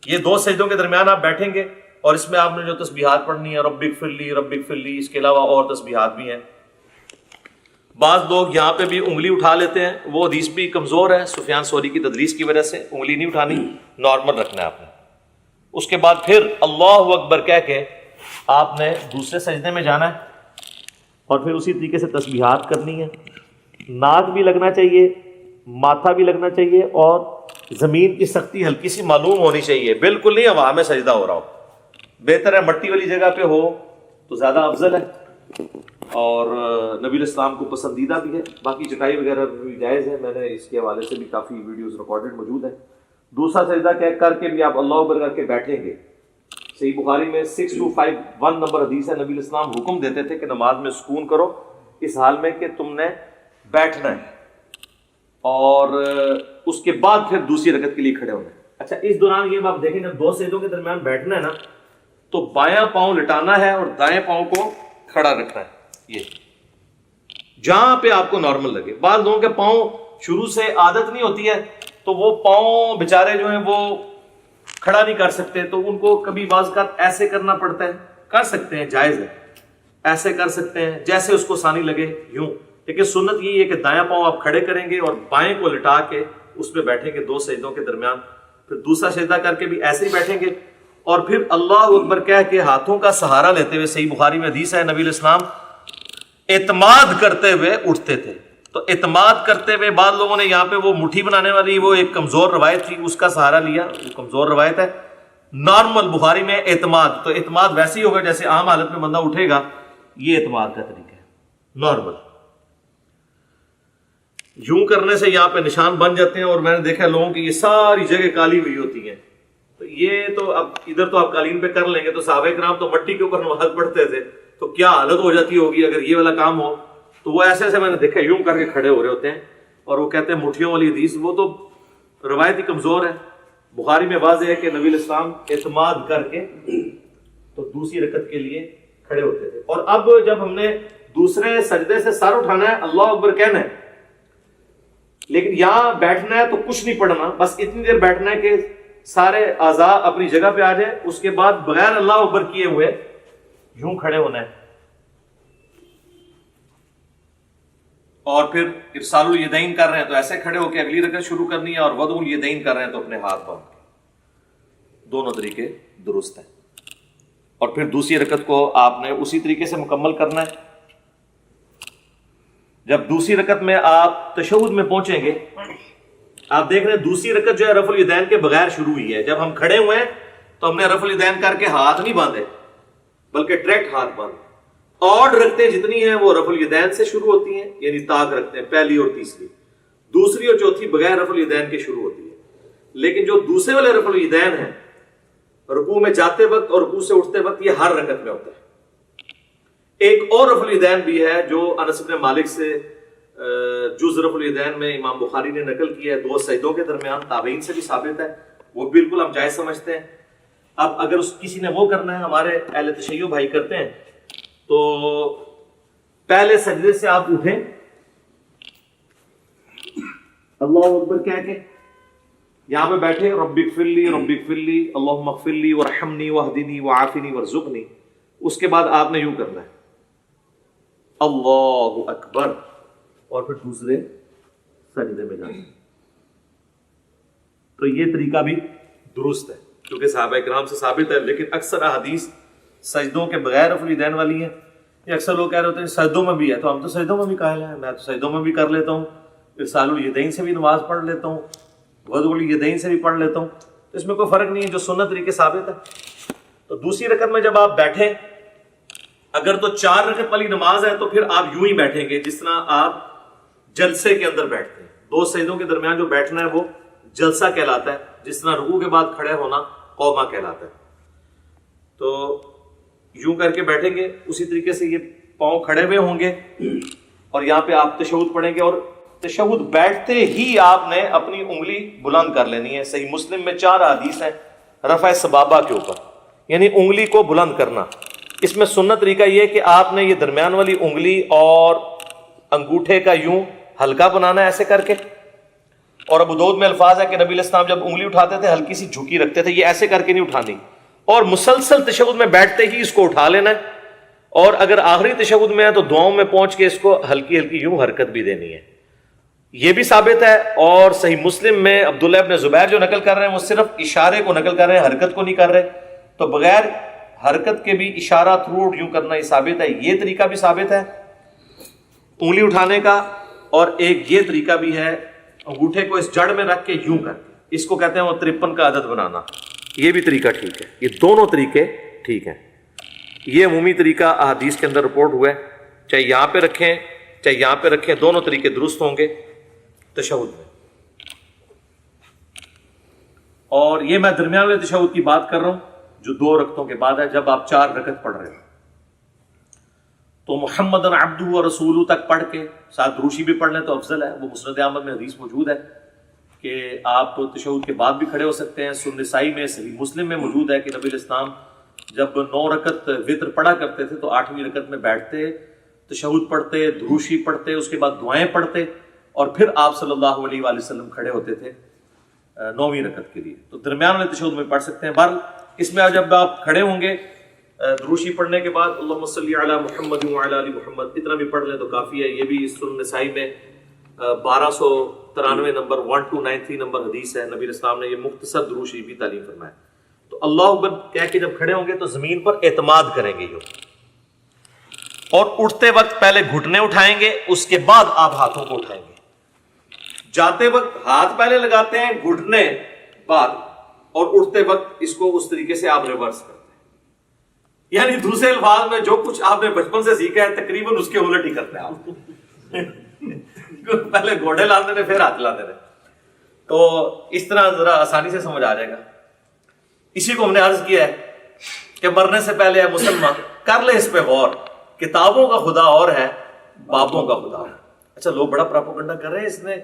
یہ دو سجدوں کے درمیان آپ بیٹھیں گے اور اس میں آپ نے جو تسبیحات پڑھنی ہے، رب اغفر لی رب اغفر لی، اس کے علاوہ اور تسبیحات بھی ہیں۔ بعض لوگ یہاں پہ بھی انگلی اٹھا لیتے ہیں، وہ حدیث بھی کمزور ہے، سفیان ثوری کی تدریس کی وجہ سے انگلی نہیں اٹھانی، نارمل رکھنا ہے آپ نے۔ اس کے بعد پھر اللہ اکبر کہہ کے آپ نے دوسرے سجدے میں جانا ہے، اور پھر اسی طریقے سے تسبیحات کرنی ہے۔ ناک بھی لگنا چاہیے، ماتھا بھی لگنا چاہیے، اور زمین کی سختی ہلکی سی معلوم ہونی چاہیے، بالکل نہیں ہوا میں سجدہ ہو رہا ہو، بہتر ہے مٹی والی جگہ پہ ہو تو زیادہ افضل ہے، اور نبی علیہ السلام کو پسندیدہ بھی ہے۔ باقی چٹائی وغیرہ بھی جائز ہے، میں نے اس کے حوالے سے بھی کافی ویڈیوز ریکارڈڈ موجود ہیں۔ دوسرا سجدہ کر کے بھی آپ اللہ اکبر کر کے بیٹھیں گے۔ صحیح بخاری میں 6251 نمبر حدیث ہے، نبی علیہ السلام حکم دیتے تھے کہ نماز میں سکون کرو اس حال میں کہ تم نے بیٹھنا ہے، اور اس کے بعد پھر دوسری رکعت کے لیے کھڑے ہونا ہے۔ اچھا، اس دوران یہ آپ دیکھیں جب دو سجدوں کے درمیان بیٹھنا ہے نا تو بایاں پاؤں لٹانا ہے اور دائیں پاؤں کو کھڑا رکھنا ہے، یہ جہاں پہ آپ کو نارمل لگے۔ بعض لوگوں کے پاؤں شروع سے عادت نہیں ہوتی ہے تو وہ پاؤں بےچارے جو ہیں وہ کھڑا نہیں کر سکتے، تو ان کو کبھی بعض کا ایسے کرنا پڑتا ہے، کر سکتے ہیں جائز ہے، ایسے کر سکتے ہیں جیسے اس کو آسانی لگے یوں، لیکن سنت یہی ہے کہ دایاں پاؤں آپ کھڑے کریں گے اور بائیں کو لٹا کے اس پہ بیٹھیں گے دو سجدوں کے درمیان۔ پھر دوسرا سجدہ کر کے بھی ایسے ہی بیٹھیں گے، اور پھر اللہ اکبر کہہ کے ہاتھوں کا سہارا لیتے ہوئے، صحیح بخاری میں حدیث ہے، نبی علیہ السلام اعتماد کرتے ہوئے اٹھتے تھے. تو اعتماد کرتے ہوئے بعض لوگوں نے یہاں پہ وہ مٹھی بنانے والی وہ ایک کمزور روایت تھی، اس کا سہارا لیا، وہ کمزور روایت ہے. نارمل بخاری میں اعتماد، تو اعتماد ویسے ہی ہوگا جیسے عام حالت میں بندہ اٹھے گا، یہ اعتماد کا طریقہ ہے نارمل. یوں کرنے سے یہاں پہ نشان بن جاتے ہیں، اور میں نے دیکھا لوگوں کی یہ ساری جگہ کالی ہوئی ہوتی ہیں. تو یہ تو اب ادھر تو آپ قالین پہ کر لیں گے، تو صحابہ کرام تو مٹی کے اوپر نماز پڑھتے تھے، تو کیا حالت ہو جاتی ہوگی اگر یہ والا کام ہو. تو وہ ایسے ایسے میں نے دیکھا یوں کر کے کھڑے ہو رہے ہوتے ہیں، اور وہ کہتے ہیں مٹھیوں والی حدیث، وہ تو روایت ہی کمزور ہے. بخاری میں واضح ہے کہ نبی علیہ السلام اعتماد کر کے تو دوسری رکعت کے لیے کھڑے ہوتے تھے. اور اب جب ہم نے دوسرے سجدے سے سر اٹھانا ہے، اللہ اکبر کہنا ہے، لیکن یہاں بیٹھنا ہے تو کچھ نہیں پڑھنا، بس اتنی دیر بیٹھنا ہے کہ سارے اعضاء اپنی جگہ پہ آ جائے. اس کے بعد بغیر اللہ اکبر کیے ہوئے یوں کھڑے ہونا ہے، اور پھر ارسال الیدین کر رہے ہیں تو ایسے کھڑے ہو کے اگلی رکعت شروع کرنی ہے، اور وضع الیدین کر رہے ہیں تو اپنے ہاتھ باندھ کے. دونوں طریقے درست ہیں. اور پھر دوسری رکعت کو آپ نے اسی طریقے سے مکمل کرنا ہے. جب دوسری رکعت میں آپ تشہد میں پہنچیں گے، آپ دیکھ رہے ہیں دوسری رکعت جو ہے رفع الیدین کے بغیر شروع ہوئی ہے. جب ہم کھڑے ہوئے ہیں تو ہم نے رفع الیدین کر کے ہاتھ نہیں باندھے، بلکہ ڈائریکٹ ہاتھ باندھے. اور رکھتے جتنی ہیں وہ رفع الیدین سے شروع ہوتی ہیں، یعنی تاک رکھتے ہیں، پہلی اور تیسری. دوسری اور چوتھی بغیر رفع الیدین کے شروع ہوتی ہے. لیکن جو دوسرے والے رفع الیدین ہیں، رکوع میں جاتے وقت اور رکوع سے اٹھتے وقت، یہ ہر رکعت میں ہوتا ہے. ایک اور رفع الیدین بھی ہے جو انس بن مالک سے جز رفع الیدین میں امام بخاری نے نقل کیا ہے، دو سجدوں کے درمیان، تابعین سے بھی ثابت ہے، وہ بالکل ہم جائز سمجھتے ہیں. اب اگر کسی نے وہ کرنا ہے، ہمارے اہل تشیع بھائی کرتے ہیں، تو پہلے سجدے سے آپ اٹھیں، اللہ اکبر کہہ کے یہاں پہ بیٹھے، رب اغفر لی رب اغفر لی اللہم اغفر لی وارحمنی واہدنی وعافنی وارزقنی. اس کے بعد آپ نے یوں کرنا ہے، اللہ اکبر، اور پھر دوسرے سجدے میں جانا. تو یہ طریقہ بھی درست ہے کیونکہ صحابہ کرام سے ثابت ہے. لیکن اکثر احادیث سجدوں کے بغیر رفع الیدین والی ہیں. یہ اکثر لوگ کہہ رہے ہوتے ہیں سجدوں میں بھی ہے، تو ہم تو سجدوں میں بھی قائل ہیں، میں تو سجدوں میں بھی کر لیتا ہوں، ارسال الیدین سے بھی نماز پڑھ لیتا ہوں، وضع الیدین سے بھی پڑھ لیتا ہوں. تو اس میں کوئی فرق نہیں ہے، جو سنت طریقے ثابت ہے. تو دوسری رکعت میں جب آپ بیٹھیں، اگر تو 4 رکعت والی نماز ہے تو پھر آپ یوں ہی بیٹھیں گے جس طرح آپ جلسے کے اندر بیٹھتے ہیں. 2 سجدوں کے درمیان جو بیٹھنا ہے وہ جلسہ کہلاتا ہے، جس طرح رکوع کے بعد کھڑے ہونا قوما کہلاتا ہے. تو یوں کر کے بیٹھیں گے، اسی طریقے سے یہ پاؤں کھڑے ہوئے ہوں گے، اور یہاں پہ آپ تشہد پڑھیں گے. اور تشہد بیٹھتے ہی آپ نے اپنی انگلی بلند کر لینی ہے. صحیح مسلم میں 4 حدیث ہیں رفع سبابہ کے اوپر، یعنی انگلی کو بلند کرنا. اس میں سنت طریقہ یہ کہ آپ نے یہ درمیان والی انگلی اور انگوٹھے کا یوں ہلکا بنانا ہے ایسے کر کے. اور ابو داؤد میں الفاظ ہے کہ نبی علیہ السلام جب انگلی اٹھاتے تھے ہلکی سی جھکی رکھتے تھے، یہ ایسے کر کے نہیں اٹھانی. اور مسلسل تشہد میں بیٹھتے ہی اس کو اٹھا لینا ہے. اور اگر آخری تشہد میں ہے تو دعاؤں میں پہنچ کے اس کو ہلکی ہلکی یوں حرکت بھی دینی ہے. یہ بھی ثابت ہے. اور صحیح مسلم میں عبداللہ ابن زبیر جو نقل کر رہے ہیں وہ صرف اشارے کو نقل کر رہے ہیں، حرکت کو نہیں کر رہے. تو بغیر حرکت کے بھی اشارہ تھرو یوں کرنا یہ ثابت ہے. یہ طریقہ بھی ثابت ہے انگلی اٹھانے کا. اور ایک یہ طریقہ بھی ہے انگوٹھے کو اس جڑ میں رکھ کے یوں کر کے، اس کو کہتے ہیں وہ 53 کا عدد بنانا. یہ بھی طریقہ ٹھیک ہے. یہ دونوں طریقے ٹھیک ہیں. یہ عمومی طریقہ احادیث کے اندر رپورٹ ہوا ہے، چاہے یہاں پہ رکھیں چاہے یہاں پہ رکھیں، دونوں طریقے درست ہوں گے تشہد میں. اور یہ میں درمیان والے تشہد کی بات کر رہا ہوں جو 2 رکعتوں کے بعد ہے. جب آپ 4 رکعت پڑھ رہے ہیں تو محمد عبدہ و رسولہ تک پڑھ کے ساتھ دروشی بھی پڑھ لیں تو افضل ہے. وہ مسند احمد میں حدیث موجود ہے کہ آپ تشہد کے بعد بھی کھڑے ہو سکتے ہیں. سنن نسائی میں، صحیح مسلم میں موجود ہے کہ نبی علیہ السلام جب 9 رکعت وتر پڑھا کرتے تھے تو 8ویں رکعت میں بیٹھتے، تشہد پڑھتے، دروشی پڑھتے، اس کے بعد دعائیں پڑھتے، اور پھر آپ صلی اللہ علیہ وآلہ وسلم کھڑے ہوتے تھے 9ویں رکعت کے لیے. تو درمیان والے تشہد میں پڑھ سکتے ہیں. بہرحال اس میں جب آپ کھڑے ہوں گے دروشی پڑھنے کے بعد اللہم صلی علی محمد وعلی آل محمد اتنا بھی پڑھ لیں تو کافی ہے. یہ بھی سنن نسائی میں 1293 نمبر 1293 نمبر حدیث ہے. نبی علیہ السلام نے یہ مختصر دروشی بھی تعلیم فرمایا. تو اللہ اکبر کہہ کے جب کھڑے ہوں گے تو زمین پر اعتماد کریں گے یہ، اور اٹھتے وقت پہلے گھٹنے اٹھائیں گے، اس کے بعد آپ ہاتھوں کو اٹھائیں گے. جاتے وقت ہاتھ پہلے لگاتے ہیں، گھٹنے بعد، اور اٹھتے وقت اس کو اس طریقے سے آپ ریورس کرتے ہیں. یعنی دوسرے الفاظ میں جو کچھ آپ نے بچپن سے سیکھا ہے تقریباً اس کے الٹ ہی کرتے ہیں آپ. پہلے گھوڑے لاتے تھے پھر ہاتھ لاتے تھے. تو اس طرح ذرا آسانی سے سمجھ آ جائے گا. اسی کو ہم نے عرض کیا ہے کہ مرنے سے پہلے ہے مسلمان کر لے اس پہ غور. کتابوں کا خدا اور ہے، بابوں کا خدا ہے. اچھا لوگ بڑا پراپوگنڈا کر رہے ہیں، اس نے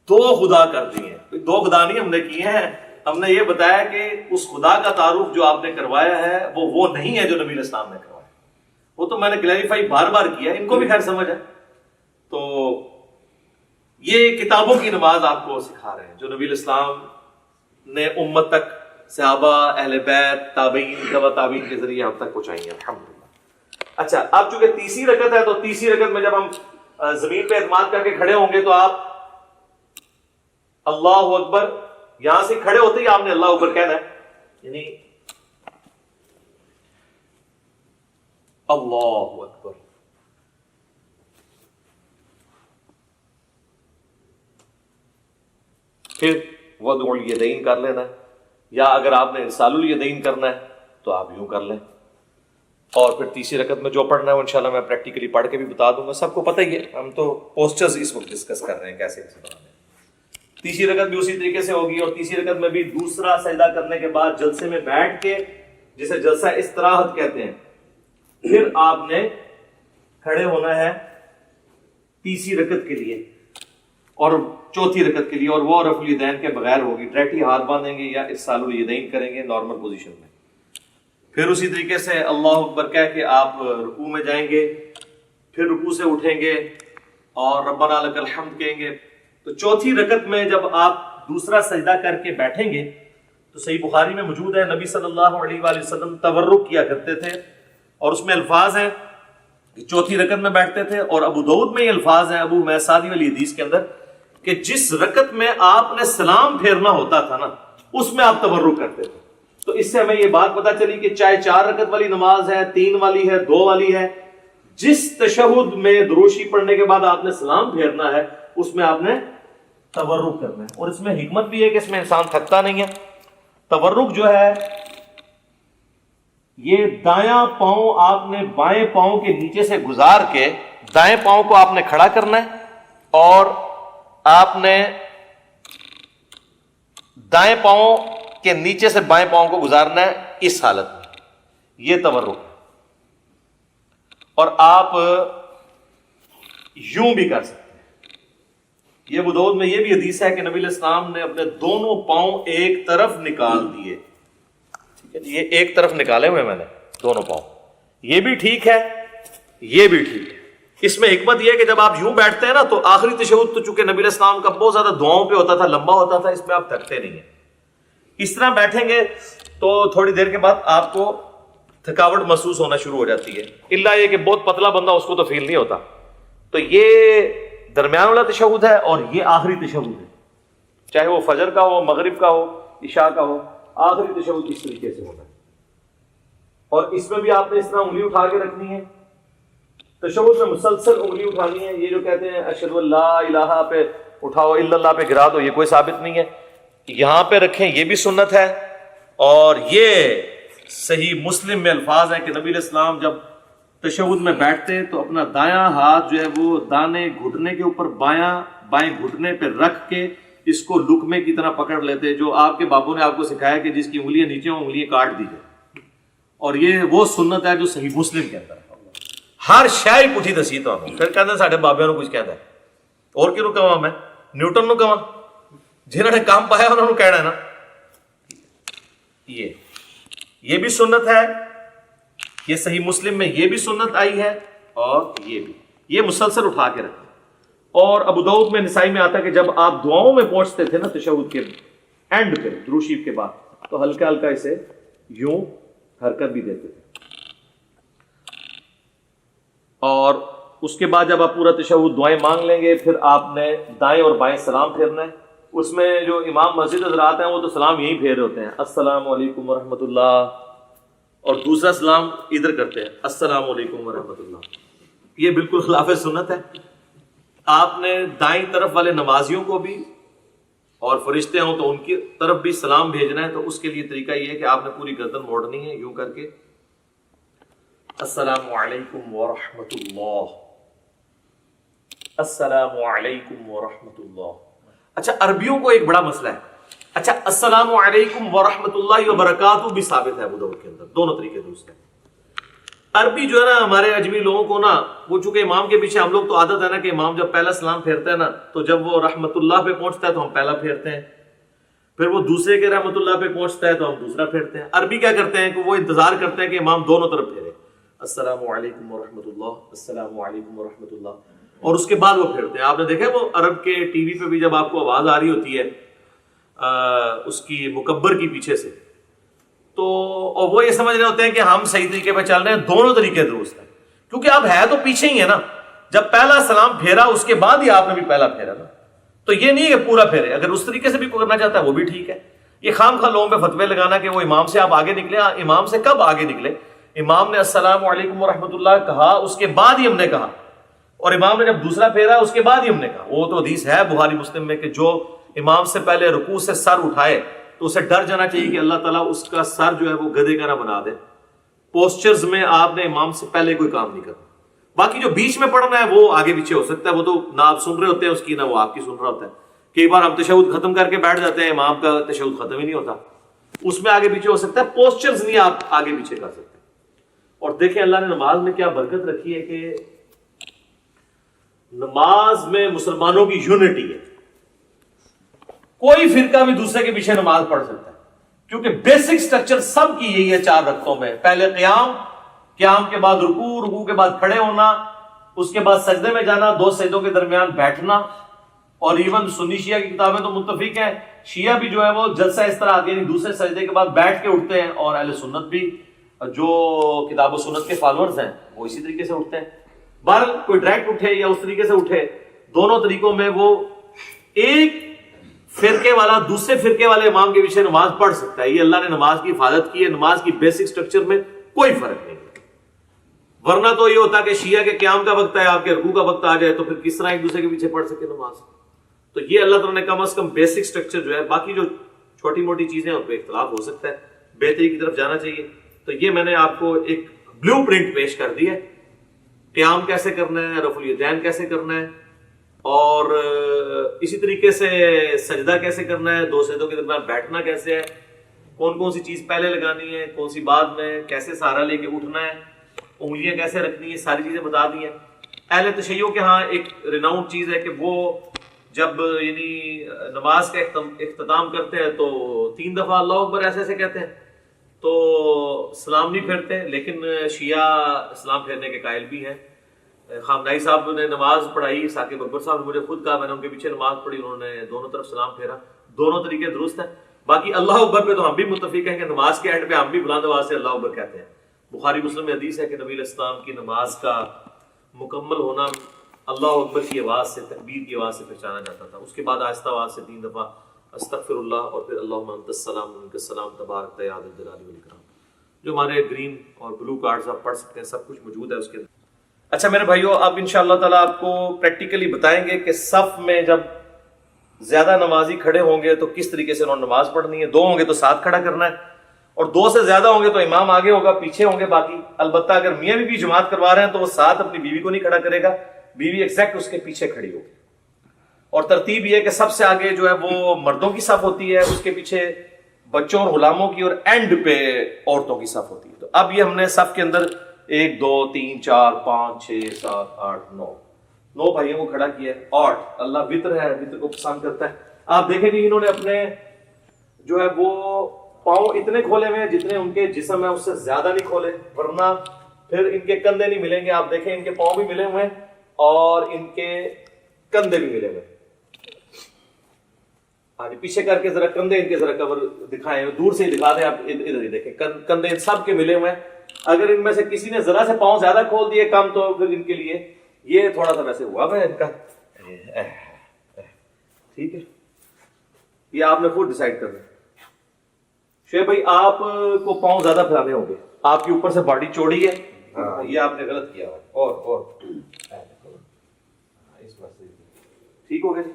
2 خدا کر دیے ہیں. 2 خدا نہیں ہم نے کیے ہیں، ہم نے یہ بتایا کہ اس خدا کا تعارف جو آپ نے کروایا ہے وہ نہیں ہے جو نبی علیہ السلام نے کروایا. وہ تو میں نے کلیریفائی بار بار کیا، ان کو بھی خیر سمجھ ہے. تو یہ کتابوں کی نماز آپ کو سکھا رہے ہیں جو نبی علیہ السلام نے امت تک، صحابہ، اہل بیت، تابعین، تبع تابعین کے ذریعے ہم تک پہنچائی ہیں الحمدللہ. اچھا اب چونکہ تیسری رکعت ہے تو تیسری رکعت میں جب ہم زمین پہ اعتماد کر کے کھڑے ہوں گے تو آپ اللہ اکبر، یہاں سے کھڑے ہوتے ہی آپ نے اللہ اکبر کہنا ہے، یعنی اللہ اکبر. پھر وضع الیدین کر لینا ہے، یا اگر آپ نے ارسال الیدین کرنا ہے تو آپ یوں کر لیں. اور پھر تیسری رکعت میں جو پڑھنا ہے وہ انشاءاللہ میں پریکٹیکلی پڑھ کے بھی بتا دوں گا. سب کو پتہ ہی ہے، ہم تو پوسچرز اس وقت ڈسکس کر رہے ہیں کیسے بنانے ہیں. تیسری رکعت بھی اسی طریقے سے ہوگی، اور تیسری رکعت میں بھی دوسرا سجدہ کرنے کے بعد جلسے میں بیٹھ کے، جسے جلسہ استراحت کہتے ہیں، پھر آپ نے کھڑے ہونا ہے تیسری رکعت کے لیے اور چوتھی رکعت کے لیے، اور وہ رفع الیدین کے بغیر ہوگی. ڈائریکٹلی ہاتھ باندھیں گے یا ارسال الیدین کریں گے نارمل پوزیشن میں. پھر اسی طریقے سے اللہ اکبر کہہ کے آپ رکوع میں جائیں گے، پھر رکوع سے اٹھیں گے اور ربنا لک الحمد کہیں گے. تو چوتھی رکعت میں جب آپ دوسرا سجدہ کر کے بیٹھیں گے تو صحیح بخاری میں موجود ہے نبی صلی اللہ علیہ وآلہ وسلم تورک کیا کرتے تھے، اور اس میں الفاظ ہیں کہ چوتھی رکعت میں بیٹھتے تھے. اور ابو داؤد میں یہ الفاظ ہیں ابو میسادی والی حدیث کے اندر کہ جس رکعت میں آپ نے سلام پھیرنا ہوتا تھا نا اس میں آپ تورک کرتے تھے. تو اس سے ہمیں یہ بات پتہ چلی کہ چاہے 4 رکعت والی نماز ہے، 3 والی ہے، 2 والی ہے، جس تشہد میں دروشی پڑھنے کے بعد آپ نے سلام پھیرنا ہے اس میں آپ نے تورک کرنا ہے. اور اس میں حکمت بھی ہے کہ اس میں انسان تھکتا نہیں ہے. تورک جو ہے یہ دایاں پاؤں آپ نے بائیں پاؤں کے نیچے سے گزار کے دائیں پاؤں کو آپ نے کھڑا کرنا ہے، اور آپ نے دائیں پاؤں کے نیچے سے بائیں پاؤں کو گزارنا ہے اس حالت میں. یہ تورک ہے. اور آپ یوں بھی کر سکتے ہیں. یہ ابو داؤد میں یہ بھی حدیث ہے کہ نبی علیہ السلام نے اپنے دونوں پاؤں ایک طرف نکال دیے. ٹھیک ہے، یہ ایک طرف نکالے ہوئے میں نے دونوں پاؤں. یہ بھی ٹھیک ہے، یہ بھی ٹھیک ہے. اس میں حکمت یہ ہے کہ جب آپ یوں بیٹھتے ہیں نا تو آخری تشہد تو چونکہ نبی علیہ السلام کا بہت زیادہ دعاؤں پہ ہوتا تھا، لمبا ہوتا تھا، اس میں آپ تھکتے نہیں ہیں. اس طرح بیٹھیں گے تو تھوڑی دیر کے بعد آپ کو تھکاوٹ محسوس ہونا شروع ہو جاتی ہے، الا یہ کہ بہت پتلا بندہ اس کو تو فیل نہیں ہوتا. تو یہ درمیان والا تشہد ہے اور یہ آخری تشہد ہے، چاہے وہ فجر کا ہو، مغرب کا ہو، عشاء کا ہو، آخری تشہد اس طریقے سے ہونا ہے. اور اس میں بھی آپ نے اس طرح انگلی اٹھا کے رکھنی ہے. تشہد میں مسلسل انگلی اٹھانی ہے. یہ جو کہتے ہیں اشہد ان لا الہ پہ اٹھاؤ، الا اللہ پہ گرا دو، یہ کوئی ثابت نہیں ہے. یہاں پہ رکھیں یہ بھی سنت ہے. اور یہ صحیح مسلم میں الفاظ ہیں کہ نبی علیہ السلام جب تشہد میں بیٹھتے تو اپنا دایاں ہاتھ جو ہے وہ دانے گھٹنے کے اوپر بائیں گھٹنے پہ رکھ کے اس کو لقمے کی طرح پکڑ لیتے، جو آپ کے بابوں نے آپ کو سکھایا کہ جس کی انگلیاں نیچے ہوں انگلیاں کاٹ دیجیے. اور یہ وہ سنت ہے جو صحیح مسلم کے اندر ہے. ہر شے پوچھی دسی تو پھر کہتے ہیں ساڈے بابے نو کچھ کہتا ہے، اور کیوں کہاں میں نیوٹن نو کہاں، جنہوں نے کام پایا انہوں نے کہنا ہے نا. یہ بھی سنت ہے، یہ صحیح مسلم میں یہ بھی سنت آئی ہے، اور یہ بھی، یہ مسلسل اٹھا کے رکھیں. اور ابو داؤد میں، نسائی میں آتا ہے کہ جب آپ دعاؤں میں پہنچتے تھے نا تشہد کے اینڈ پہ درود شریف کے بعد تو ہلکا ہلکا اسے یوں حرکت بھی دیتے تھے. اور اس کے بعد جب آپ پورا تشہد دعائیں مانگ لیں گے پھر آپ نے دائیں اور بائیں سلام پھیرنا ہے. اس میں جو امام مسجد حضرات ہیں وہ تو سلام یہی پھیر ہوتے ہیں، السلام علیکم ورحمۃ اللہ، اور دوسرا سلام ادھر کرتے ہیں، السلام علیکم ورحمۃ اللہ. یہ بالکل خلاف سنت ہے. آپ نے دائیں طرف والے نمازیوں کو بھی اور فرشتے ہوں تو ان کی طرف بھی سلام بھیجنا ہے، تو اس کے لیے طریقہ یہ ہے کہ آپ نے پوری گردن موڑنی ہے یوں کر کے، السلام علیکم ورحمۃ اللہ، السلام علیکم ورحمۃ اللہ. اچھا عربیوں کو ایک بڑا مسئلہ ہے. اچھا السلام علیکم ورحمۃ اللہ وبرکاتہ بھی ثابت ہے ابو داؤد کے اندر، دونوں طریقے درست ہیں. عربی جو ہے نا ہمارے اجمی لوگوں کو نا، وہ چونکہ امام کے پیچھے ہم لوگ تو عادت ہے نا کہ امام جب پہلا سلام پھیرتا ہے نا تو جب وہ رحمت اللہ پہ پہنچتا ہے تو ہم پہلا پھیرتے ہیں، پھر وہ دوسرے کے رحمت اللہ پہ پہنچتا ہے تو ہم دوسرا پھیرتے ہیں. عربی کیا کرتے ہیں کہ وہ انتظار کرتے ہیں کہ امام دونوں طرف پھیرے، السلام علیکم ورحمۃ اللہ، السلام علیکم ورحمۃ اللہ، اور اس کے بعد وہ پھیرتے ہیں. آپ نے دیکھا وہ عرب کے ٹی وی پہ بھی جب آپ کو آواز آ رہی ہوتی ہے اس کی مکبر کی پیچھے سے، تو اور وہ یہ سمجھ رہے ہوتے ہیں کہ ہم صحیح طریقے پہ چل رہے ہیں. دونوں طریقے درست ہیں، کیونکہ آپ ہے تو پیچھے ہی ہے نا. جب پہلا سلام پھیرا اس کے بعد ہی آپ نے بھی پہلا پھیرا نا، تو یہ نہیں کہ پورا پھیرے. اگر اس طریقے سے بھی کرنا چاہتا ہے وہ بھی ٹھیک ہے. یہ خام خواہ لوگوں پہ فتوے لگانا کہ وہ امام سے آپ آگے نکلے، امام سے کب آگے نکلے؟ امام نے السلام علیکم ورحمۃ اللہ کہا، اس کے بعد ہی ہم نے کہا، اور امام نے جب دوسرا پھیرا اس کے بعد ہی ہم نے کہا. وہ تو حدیث ہے بخاری مسلم میں کہ جو امام سے پہلے رکوع سے سر اٹھائے تو اسے ڈر جانا چاہیے کہ اللہ تعالیٰ اس کا سر جو ہے وہ گدھے کا نہ بنا دے. پوسچرز میں آپ نے امام سے پہلے کوئی کام نہیں کرنا. باقی جو بیچ میں پڑھنا ہے وہ آگے پیچھے ہو سکتا ہے، وہ تو نہ آپ سن رہے ہوتے ہیں اس کی، نہ وہ آپ کی سن رہا ہوتا ہے. کئی بار ہم تشہد ختم کر کے بیٹھ جاتے ہیں، امام کا تشہد ختم ہی نہیں ہوتا، اس میں آگے پیچھے ہو سکتا ہے. پوسچرز نہیں آپ آگے پیچھے کر سکتے. اور دیکھیں اللہ نے نماز میں کیا برکت رکھی ہے کہ نماز میں مسلمانوں کی یونٹی ہے. کوئی فرقہ بھی دوسرے کے پیچھے نماز پڑھ سکتا ہے، کیونکہ بیسک سٹرکچر سب کی یہی ہے 4 رکعتوں میں. پہلے قیام، قیام کے بعد رکوع، رکوع کے بعد کھڑے ہونا، اس کے بعد سجدے میں جانا، 2 سجدوں کے درمیان بیٹھنا. اور ایون سنی شیعہ کی کتابیں تو متفق ہیں، شیعہ بھی جو ہے وہ جلسہ اس طرح آتی ہے، یعنی دوسرے سجدے کے بعد بیٹھ کے اٹھتے ہیں، اور اہل سنت بھی جو کتاب و سنت کے فالوورز ہیں وہ اسی طریقے سے اٹھتے ہیں. بہرحال کوئی ڈائریکٹ اٹھے یا اس طریقے سے اٹھے، دونوں طریقوں میں وہ ایک فرقے والا دوسرے فرقے والے امام کے پیچھے نماز پڑھ سکتا ہے. یہ اللہ نے نماز کی حفاظت کی ہے. نماز کی بیسک سٹرکچر میں کوئی فرق نہیں ہے. ورنہ تو یہ ہوتا کہ شیعہ کے قیام کا وقت ہے، آپ کے رکوع کا وقت آ جائے، تو پھر کس طرح ایک دوسرے کے پیچھے پڑھ سکے نماز. تو یہ اللہ تعالیٰ نے کم از کم بیسک سٹرکچر جو ہے، باقی جو چھوٹی موٹی چیزیں ان پہ اختلاف ہو سکتا ہے، بہتری کی طرف جانا چاہیے. تو یہ میں نے آپ کو ایک بلیو پرنٹ پیش کر دی ہے، قیام کیسے کرنا ہے، رفع الیدین کیسے کرنا ہے، اور اسی طریقے سے سجدہ کیسے کرنا ہے، 2 سجدوں کے درمیان بیٹھنا کیسے ہے، کون کون سی چیز پہلے لگانی ہے، کون سی بعد میں، کیسے سہارا لے کے اٹھنا ہے، انگلیاں کیسے رکھنی ہے، ساری چیزیں بتا دی ہیں. اہل تشیع کے ہاں ایک ریناؤنڈ چیز ہے کہ وہ جب یعنی نماز کا اختتام کرتے ہیں تو 3 دفعہ اللہ اکبر ایسے ایسے کہتے ہیں، تو سلام نہیں پھیرتے. لیکن شیعہ سلام پھیرنے کے قائل بھی ہیں. خامنائی صاحب نے نماز پڑھائی، ثاقب اکبر صاحب نے مجھے خود کہا، میں نے ان کے پیچھے نماز پڑھی، انہوں نے دونوں طرف سلام پھیرا. دونوں طریقے درست ہیں. باقی اللہ اکبر پہ تو ہم بھی متفق ہیں کہ نماز کے اینڈ پہ ہم بھی بلند آواز سے اللہ اکبر کہتے ہیں. بخاری مسلم میں حدیث ہے کہ نبی علیہ السلام کی نماز کا مکمل ہونا اللہ اکبر کی آواز سے، تکبیر کی آواز سے پہچانا جاتا تھا. اس کے بعد آہستہ آواز سے 3 دفعہ استغفر اللہ، اور پھر اللہم انت السلام منک السلام تبارک یا ذا الجلال والاکرام. جو ہمارے گرین اور بلو کارڈز آپ پڑھ سکتے ہیں، سب کچھ موجود ہے اس کے اندر. اچھا میرے بھائیو، اب انشاءاللہ تعالیٰ آپ کو پریکٹیکلی بتائیں گے کہ صف میں جب زیادہ نمازی کھڑے ہوں گے تو کس طریقے سے انہوں نے نماز پڑھنی ہے. 2 ہوں گے تو ساتھ کھڑا کرنا ہے، اور 2 سے زیادہ ہوں گے تو امام آگے ہوگا، پیچھے ہوں گے باقی. البتہ اگر میاں بیوی جماعت کروا رہے ہیں تو وہ ساتھ اپنی بیوی کو نہیں کھڑا کرے گا، بیوی ایگزیکٹ اس کے پیچھے کھڑی ہوگی. اور ترتیب یہ ہے کہ سب سے آگے جو ہے وہ مردوں کی صف ہوتی ہے، اس کے پیچھے بچوں اور غلاموں کی، اور اینڈ پہ عورتوں کی صف ہوتی ہے. تو اب یہ ہم نے صف کے اندر 1 2 3 4 5 6 7 8 9 بھائیوں کو کھڑا کیا ہے. 8 اللہ وطر ہے، وطر کو پسند کرتا ہے. آپ دیکھیں گے انہوں نے اپنے جو ہے وہ پاؤں اتنے کھولے ہوئے ہیں جتنے ان کے جسم ہے، اس سے زیادہ نہیں کھولے، ورنہ پھر ان کے کندھے نہیں ملیں گے. آپ دیکھیں ان کے پاؤں بھی ملے ہوئے ہیں اور ان کے کندھے بھی ملے ہوئے ہیں. ہاں جی، پیچھے کر کے ذرا کندھے ان کے ذرا کور دکھائیں، دور سے ہی دکھا دیں. آپ ادھر ہی دیکھیں کندھے ان سب کے ملے ہوئے ہیں. اگر ان میں سے کسی نے ذرا سے پاؤں زیادہ کھول دیے کم، تو پھر ان کے لیے یہ تھوڑا سا ویسے ہوا ہے ان کا. ٹھیک ہے، یہ آپ نے خود ڈیسائیڈ کرنا ہے. شعیب بھائی آپ کو پاؤں زیادہ پھیلانے ہوں گے, آپ کے اوپر سے باڈی چوڑی ہے, یہ آپ نے غلط کیا. اور ٹھیک ہو گیا جی.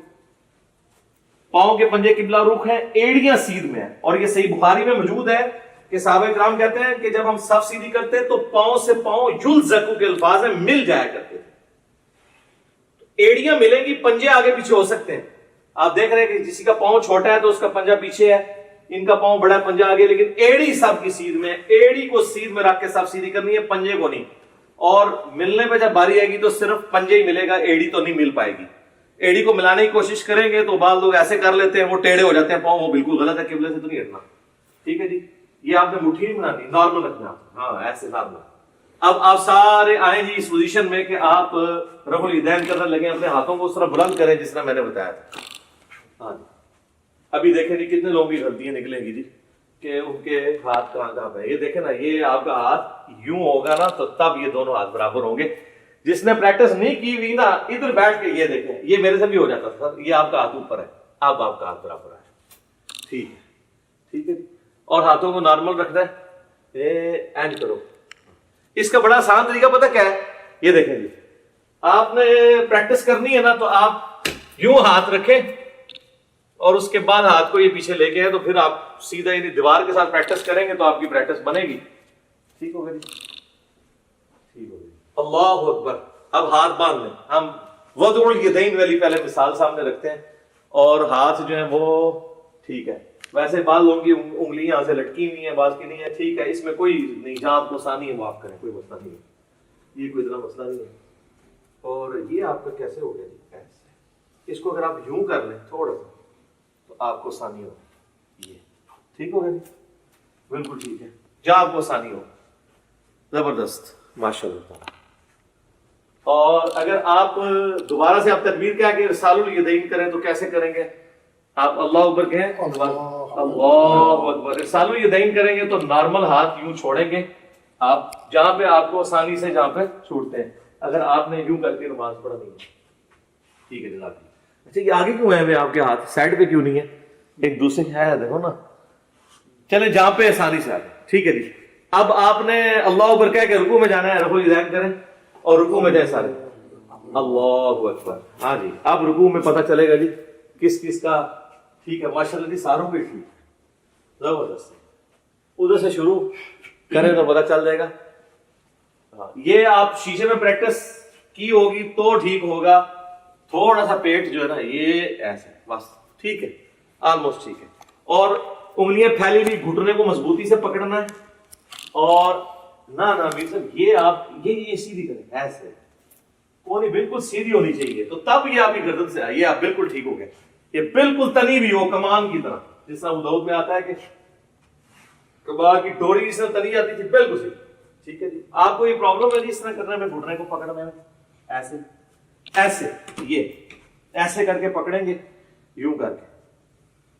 پاؤں کے پنجے قبلہ رخ ہیں, ایڑیاں سیدھ میں ہیں, اور یہ صحیح بخاری میں موجود ہے کہ صحابہ کرام کہتے ہیں کہ جب ہم صف سیدھی کرتے تو پاؤں سے پاؤں یلزقو کے الفاظ ہیں, مل جایا کرتے تھے. ایڑیاں ملیں گی, پنجے آگے پیچھے ہو سکتے ہیں. آپ دیکھ رہے ہیں کہ کسی کا پاؤں چھوٹا ہے تو اس کا پنجہ پیچھے ہے, ان کا پاؤں بڑا ہے پنجہ آگے, لیکن ایڑی سب کی سیدھ میں, ایڑی کو سیدھ میں رکھ کے سب سیدھی کرنی ہے, پنجے کو نہیں. اور ملنے پہ جب باری آئے گی تو صرف پنجے ہی ملے گا, ایڑی تو نہیں مل پائے گی. ایڑی کو ملانے کی کوشش کریں گے تو بعض لوگ ایسے کر لیتے ہیں, وہ ٹیڑے ہو جاتے ہیں پاؤں, وہ بالکل غلط ہے, قبلے سے تو نہیں ہٹنا. ٹھیک ہے جی. یہ آپ نے مٹھی نہیں بنانی, نارمل رکھنا. ہاں ایسے نارمل. اب آپ سارے آئیں جی اس پوزیشن میں کہ آپ رفع الیدین کرنے لگے, اپنے ہاتھوں کو اس طرح بلند کریں جس طرح میں نے بتایا تھا. ہاں جی. ابھی دیکھیں جی کتنے لوگوں کی غلطیاں نکلیں گی جی کہ ان کے ہاتھ کہاں پہ. یہ دیکھیں نا, یہ آپ کا ہاتھ یوں ہوگا نا تو تب یہ دونوں ہاتھ برابر ہوں گے. جس نے پریکٹس نہیں کی ہوئی نا, ادھر بیٹھ کے یہ دیکھیں, یہ میرے سے بھی ہو جاتا تھا, یہ آپ کا ہاتھ اوپر ہے, اب آپ کا ہاتھ برابر ہے. ٹھیک ہے, ٹھیک ہے جی. اور ہاتھوں کو نارمل رکھنا ہے, اینڈ کرو. اس کا بڑا آسان طریقہ پتہ کیا ہے؟ یہ دیکھیں جی, آپ نے پریکٹس کرنی ہے نا تو آپ یوں ہاتھ رکھیں اور اس کے بعد ہاتھ کو یہ پیچھے لے کے, تو پھر آپ سیدھا یعنی دیوار کے ساتھ پریکٹس کریں گے تو آپ کی پریکٹس بنے گی. ٹھیک ہوگا جی, ٹھیک ہوگا. اللہ اکبر. اب ہاتھ باندھ لیں. ہم وضع الیدین والی پہلے مثال سامنے رکھتے ہیں, اور ہاتھ جو ہیں وہ ٹھیک ہے. ویسے بعض لوگوں کی انگلیاں یہاں سے لٹکی ہوئی ہیں, بعض کی نہیں ہے. ٹھیک ہے, اس میں کوئی نہیں, جہاں آپ کو آسانی ہے وہ آپ کریں, کوئی مسئلہ نہیں ہے, یہ کوئی اتنا مسئلہ نہیں ہے. اور یہ آپ کا کیسے ہو گیا جی؟ ایسے اس کو اگر آپ یوں کر لیں تھوڑا سا تو آپ کو آسانی ہوگی. یہ ٹھیک ہو گیا جی, بالکل ٹھیک ہے, جہاں آپ کو آسانی ہو. زبردست, ماشاء اللہ. اور اگر آپ دوبارہ سے آپ تکبیر کیا کہ رسال الیدین کریں تو کیسے کریں گے؟ آپ اللہ اکبر کہیں, اللہ اکبر. رسال الیدین کریں گے تو نارمل ہاتھ یوں چھوڑیں گے آپ, جہاں پہ آپ کو آسانی سے جہاں پہ چھوٹتے ہیں. اگر آپ نے یوں کر کے نماز پڑھا نہیں ہے. ٹھیک ہے جناب. اچھا یہ آگے کیوں ہے آپ کے ہاتھ سائڈ پہ کیوں نہیں ہے؟ ایک دوسرے کی ہے, دیکھو نا. چلے جہاں پہ آسانی سے آگے. ٹھیک ہے جی. اب آپ نے اللہ اکبر کہہ کے رکوع میں جانا ہے, رفع الیدین کریں اور رکوع میں جائیں سارے, اللہ اکبر. ہاں جی, اب رکوع میں پتہ چلے گا جی کس کس کا. ٹھیک ہے, ماشاءاللہ جی, ساروں پہ ٹھیک, زبردست. ادھر سے شروع کریں تو پتہ چل جائے گا. یہ آپ شیشے میں پریکٹس کی ہوگی تو ٹھیک ہوگا. تھوڑا سا پیٹ جو ہے نا یہ ایسا بس, ٹھیک ہے, آلموسٹ ٹھیک ہے. اور انگلیاں پھیلی ہوئی, گھٹنے کو مضبوطی سے پکڑنا ہے. اور نہ میر صاحب یہ آپ یہ سیدھی کریں ایسے, کونی بالکل سیدھی ہونی چاہیے, تو تب یہ آپ کی گردن سے آئے, یہ آپ بالکل ٹھیک ہو گئے. یہ بالکل تنی بھی ہو کمان کی طرح, جس طرح ابو داؤد میں آتا ہے کہ کباڑ کی ڈوری جس طرح تنی جاتی تھی, بالکل صحیح. ٹھیک ہے جی. آپ کو یہ پرابلم ہے جی اس طرح کرنے میں, گھٹنے کو پکڑنے میں ایسے ایسے, یہ ایسے کر کے پکڑیں گے, یوں کر کے.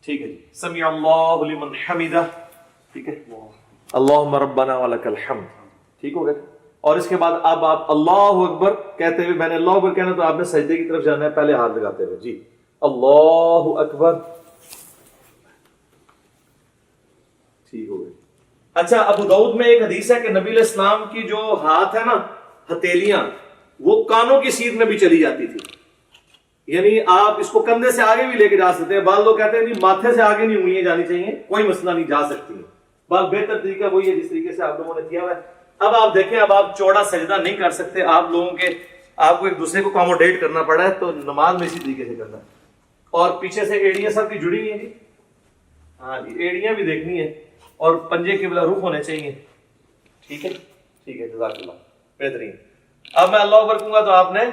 ٹھیک ہے جی. سمیع اللہ لمن حمدہ. ٹھیک ہے, اللہم ربنا ولک الحمد. ٹھیک ہو گیا. اور اس کے بعد اب آپ اللہ اکبر کہتے ہوئے, میں نے اللہ اکبر کہنا تو آپ نے سجدے کی طرف جانا ہے, پہلے ہاتھ لگاتے ہوئے جی, اللہ اکبر. ٹھیک ہو گئی. اچھا, ابو داؤد میں ایک حدیث ہے کہ نبی علیہ السلام کی جو ہاتھ ہے نا, ہتھیلیاں, وہ کانوں کی سیدھ میں بھی چلی جاتی تھی. یعنی آپ اس کو کندھے سے آگے بھی لے کے جا سکتے ہیں. بعض لوگ کہتے ہیں کہ ماتھے سے آگے نہیں انگلیاں جانی چاہیے, کوئی مسئلہ نہیں, جا سکتی ہیں. بس بہتر طریقہ وہی ہے جس طریقے سے آپ لوگوں نے کیا ہوا ہے. اب آپ دیکھیں, اب آپ چوڑا سجدہ نہیں کر سکتے, آپ لوگوں کے آپ کو ایک دوسرے کو اکوموڈیٹ کرنا پڑا ہے, تو نماز میں اسی طریقے سے کرنا ہے. اور پیچھے سے ایڑیاں سب کی جڑی ہوئی ہیں جی. ہاں جی, ایڑیاں بھی دیکھنی ہے, اور پنجے قبلہ رخ ہونے چاہیے. ٹھیک ہے, ٹھیک ہے, جزاک اللہ, بہترین. اب میں اللہ اکبر کہوں گا تو آپ نے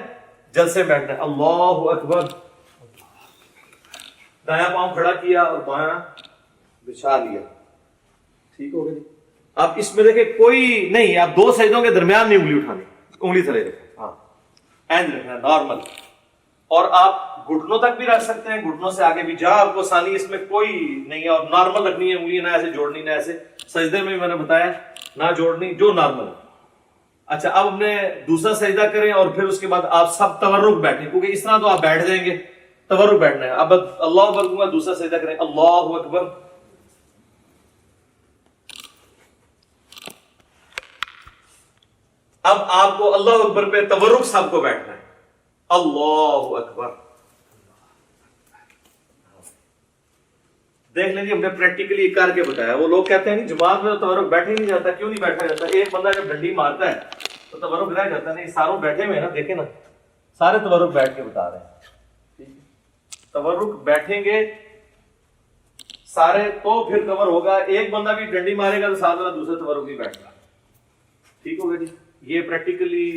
جلسے بیٹھنا ہے. اللہ اکبر, دایاں پاؤں کھڑا کیا اور بایاں بچھا لیا. ٹھیک ہو گیا جی. آپ اس میں دیکھیں کوئی نہیں, آپ دو سجدوں کے درمیان نہیں انگلی اٹھانی, انگلی تلے رکھیں, ہاں اینڈ رکھنا نارمل. اور آپ گھٹنوں تک بھی رکھ سکتے ہیں, گھٹنوں سے آگے بھی, جہاں آپ کو آسانی, اس میں کوئی نہیں ہے. اور نارمل رکھنی ہے انگلی, نہ ایسے جوڑنی, نہ ایسے. سجدے میں بھی میں نے بتایا نہ جوڑنی, جو نارمل ہے. اچھا, اب ہم نے دوسرا سجدہ کریں اور پھر اس کے بعد آپ سب تورک بیٹھیں, کیونکہ اس طرح تو آپ بیٹھ جائیں گے تورک بیٹھنا ہے. اب اللہ اکبر کہوں گا, دوسرا سجدہ کریں اللہ اکبر. اب آپ کو اللہ اکبر پہ تورک سب کو بیٹھنا ہے. اللہ اکبر. دیکھ لیجیے ہم نے پریکٹیکلی کر کے بتایا. وہ لوگ کہتے ہیں نہیں جماعت میں تو تورک بیٹھے نہیں جاتا. کیوں نہیں بیٹھا جاتا؟ ایک بندہ جب ڈنڈی مارتا ہے تو تورک رہ جاتا ہے. نہیں, ساروں بیٹھے ہوئے ہیں نا, دیکھیں نا سارے تورک بیٹھ کے بتا رہے ہیں. تورک بیٹھیں گے سارے تو پھر کور ہوگا. ایک بندہ بھی ڈنڈی مارے گا تو ساتھ والا دوسرے تورک بھی بیٹھ گا. ٹھیک ہوگا جی. یہ پریکٹیکلی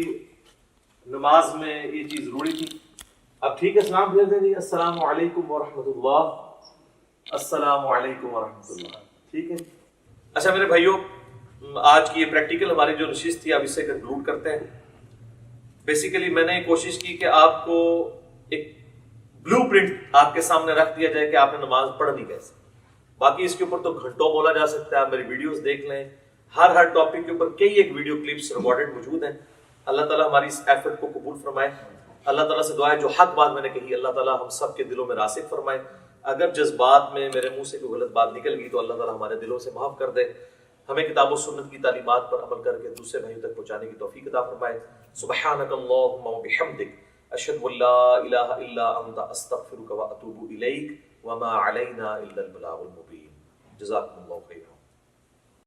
نماز میں یہ چیز ضروری تھی. اب ٹھیک ہے, سلام بھیج دیں جی. السلام علیکم ورحمۃ اللہ. السلام علیکم ورحمۃ اللہ. ٹھیک ہے. اچھا میرے بھائیوں, آج کی یہ پریکٹیکل ہماری جو نشست تھی اب اس سے کنکلوڈ کرتے ہیں. بیسیکلی میں نے کوشش کی کہ آپ کو ایک بلو پرنٹ آپ کے سامنے رکھ دیا جائے کہ آپ نے نماز پڑھنی کیسے. باقی اس کے اوپر تو گھنٹوں بولا جا سکتا ہے. آپ میری ویڈیوز دیکھ لیں, ہر ٹاپک کے اوپر کئی ایک ویڈیو کلپس ریکارڈڈ موجود ہیں. اللہ تعالیٰ ہماری اس ایفرٹ کو قبول فرمائے. اللہ تعالیٰ سے دعا ہے جو حق بات میں نے کہی اللہ تعالیٰ ہم سب کے دلوں میں راسخ فرمائے. اگر جذبات میں میرے منہ سے کوئی غلط بات نکل گئی تو اللہ تعالیٰ ہمارے دلوں سے معاف کر دے. ہمیں کتاب و سنت کی تعلیمات پر عمل کر کے دوسرے بھائیوں تک پہنچانے کی توفیق عطا فرمائے. سبحانک اللہم و بحمدک اشہد ان لا الہ الا انت استغفرک و اتوب الیک وما علینا الا البلاغ المبین. جزاکم اللہ خیرا.